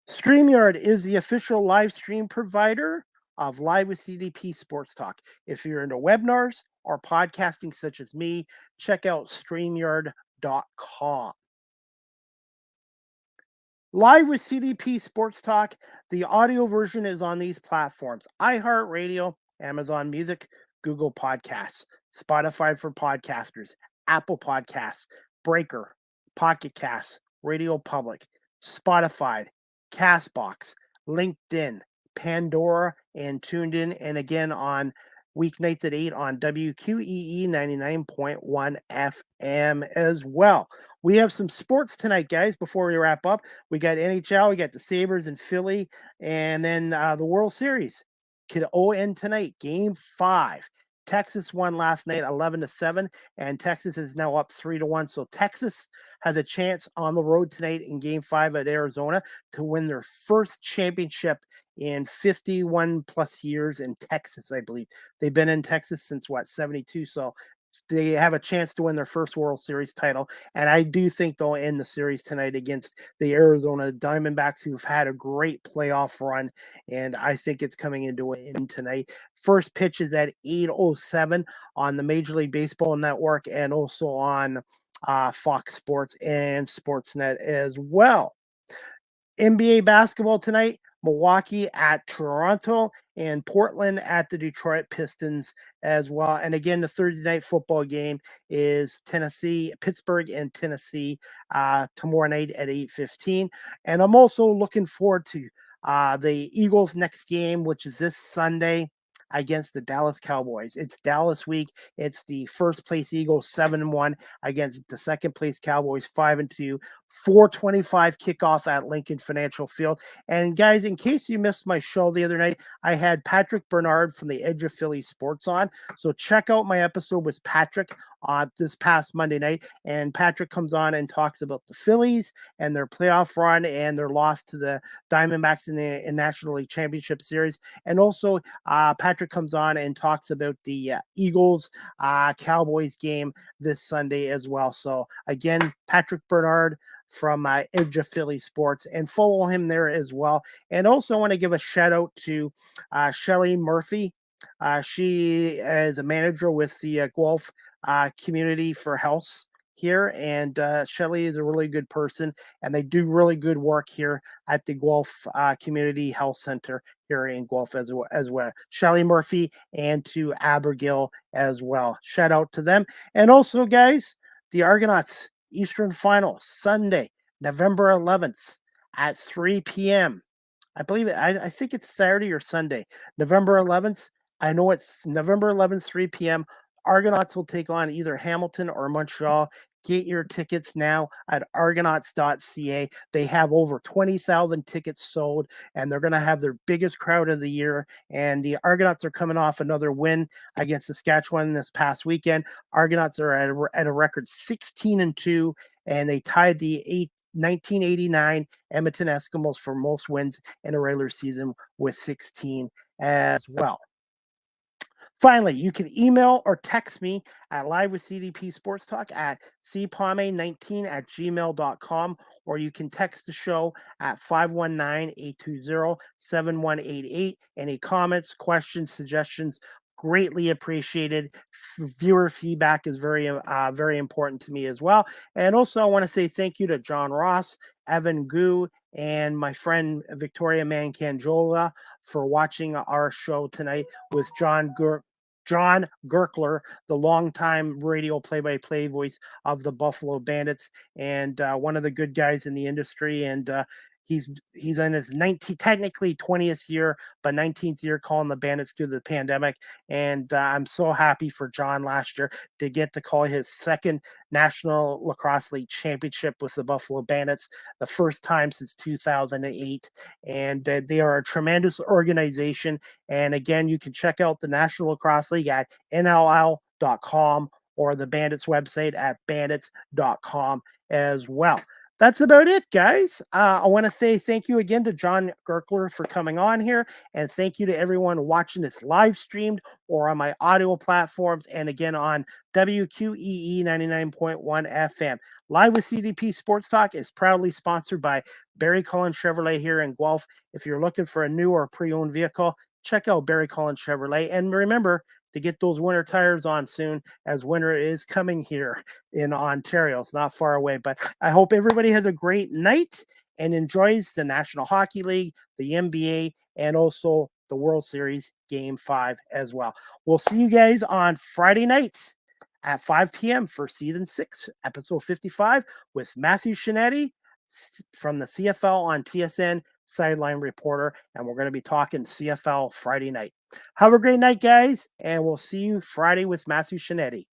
StreamYard is the official live stream provider of Live with CDP Sports Talk. If you're into webinars or podcasting such as me, check out StreamYard.com. Live with CDP Sports Talk, the audio version is on these platforms: iHeartRadio, Amazon Music, Google Podcasts, Spotify for podcasters, Apple Podcasts, Breaker, Pocket Casts, Radio Public, Spotify, Castbox, LinkedIn, Pandora, and Tuned In. And again on weeknights at 8 on WQEE 99.1 FM as well. We have some sports tonight, guys, before we wrap up. We got NHL, we got the Sabres in Philly, and then the World Series could end tonight, Game 5. Texas won last night 11-7, and Texas is now up 3-1. So Texas has a chance on the road tonight in Game 5 at Arizona to win their first championship in 51 plus years in Texas, I believe. They've been in Texas since 72. So they have a chance to win their first World Series title. And I do think they'll end the series tonight against the Arizona Diamondbacks, who've had a great playoff run. And I think it's coming into an end tonight. First pitch is at 8:07 on the Major League Baseball Network and also on Fox Sports and Sportsnet as well. NBA basketball tonight, Milwaukee at Toronto and Portland at the Detroit Pistons as well. And again, the Thursday night football game is Pittsburgh and Tennessee tomorrow night at 8:15. And I'm also looking forward to the Eagles' next game, which is this Sunday against the Dallas Cowboys. It's Dallas week. It's the first place Eagles 7-1 against the second place Cowboys 5-2. 4:25 kickoff at Lincoln Financial Field. And guys, in case you missed my show the other night, I had Patrick Bernard from the Edge of Philly Sports on. So check out my episode with Patrick this past Monday night. And Patrick comes on and talks about the Phillies and their playoff run and their loss to the Diamondbacks in the National League Championship Series. And also Patrick comes on and talks about the Eagles Cowboys game this Sunday as well. So again, Patrick Bernard from Edge of Philly Sports, and follow him there as well. And also want to give a shout out to Shelly Murphy. She is a manager with the Guelph Community for Health here, and Shelly is a really good person, and they do really good work here at the Guelph Community Health Center here in Guelph as well. Shelly Murphy and to Abigail as well. Shout out to them. And also, guys, the Argonauts Eastern Final, Sunday, November 11th at 3 p.m. I believe it. I think it's Saturday or Sunday, November 11th. I know it's November 11th, 3 p.m. Argonauts will take on either Hamilton or Montreal. Get your tickets now at argonauts.ca. They have over 20,000 tickets sold, and they're going to have their biggest crowd of the year. And the Argonauts are coming off another win against Saskatchewan this past weekend. Argonauts are at a record 16-2, and they tied the 1989 Edmonton Eskimos for most wins in a regular season with 16 as well. Finally, you can email or text me at Live with CDP Sports Talk at cpame19@gmail.com, or you can text the show at 519-820-7188. Any comments, questions, suggestions, greatly appreciated. Viewer feedback is very important to me as well. And also, I want to say thank you to John Ross, Evan Gu, and my friend Victoria Mancanjola for watching our show tonight with John Gurtler, the longtime radio play-by-play voice of the Buffalo Bandits, and one of the good guys in the industry. And he's in his technically 20th year, but 19th year calling the Bandits through the pandemic. And I'm so happy for John last year to get to call his second National Lacrosse League championship with the Buffalo Bandits, the first time since 2008. And they are a tremendous organization. And again, you can check out the National Lacrosse League at nll.com or the Bandits website at bandits.com as well. That's about it, guys. I want to say thank you again to John Gurtler for coming on here, and thank you to everyone watching this live streamed or on my audio platforms, and again on WQEE 99.1 FM. Live with CDP Sports Talk is proudly sponsored by Barry Cullen Chevrolet here in Guelph. If you're looking for a new or pre-owned vehicle, check out Barry Cullen Chevrolet, and remember to get those winter tires on soon, as winter is coming here in Ontario. It's not far away, but I hope everybody has a great night and enjoys the National Hockey League, the NBA, and also the World Series Game 5 as well. We'll see you guys on Friday night at 5 p.m. for Season 6, Episode 55 with Matthew Shinetti from the CFL on TSN, sideline reporter, and we're going to be talking CFL Friday night. Have a great night, guys, and we'll see you Friday with Matthew Shinetti.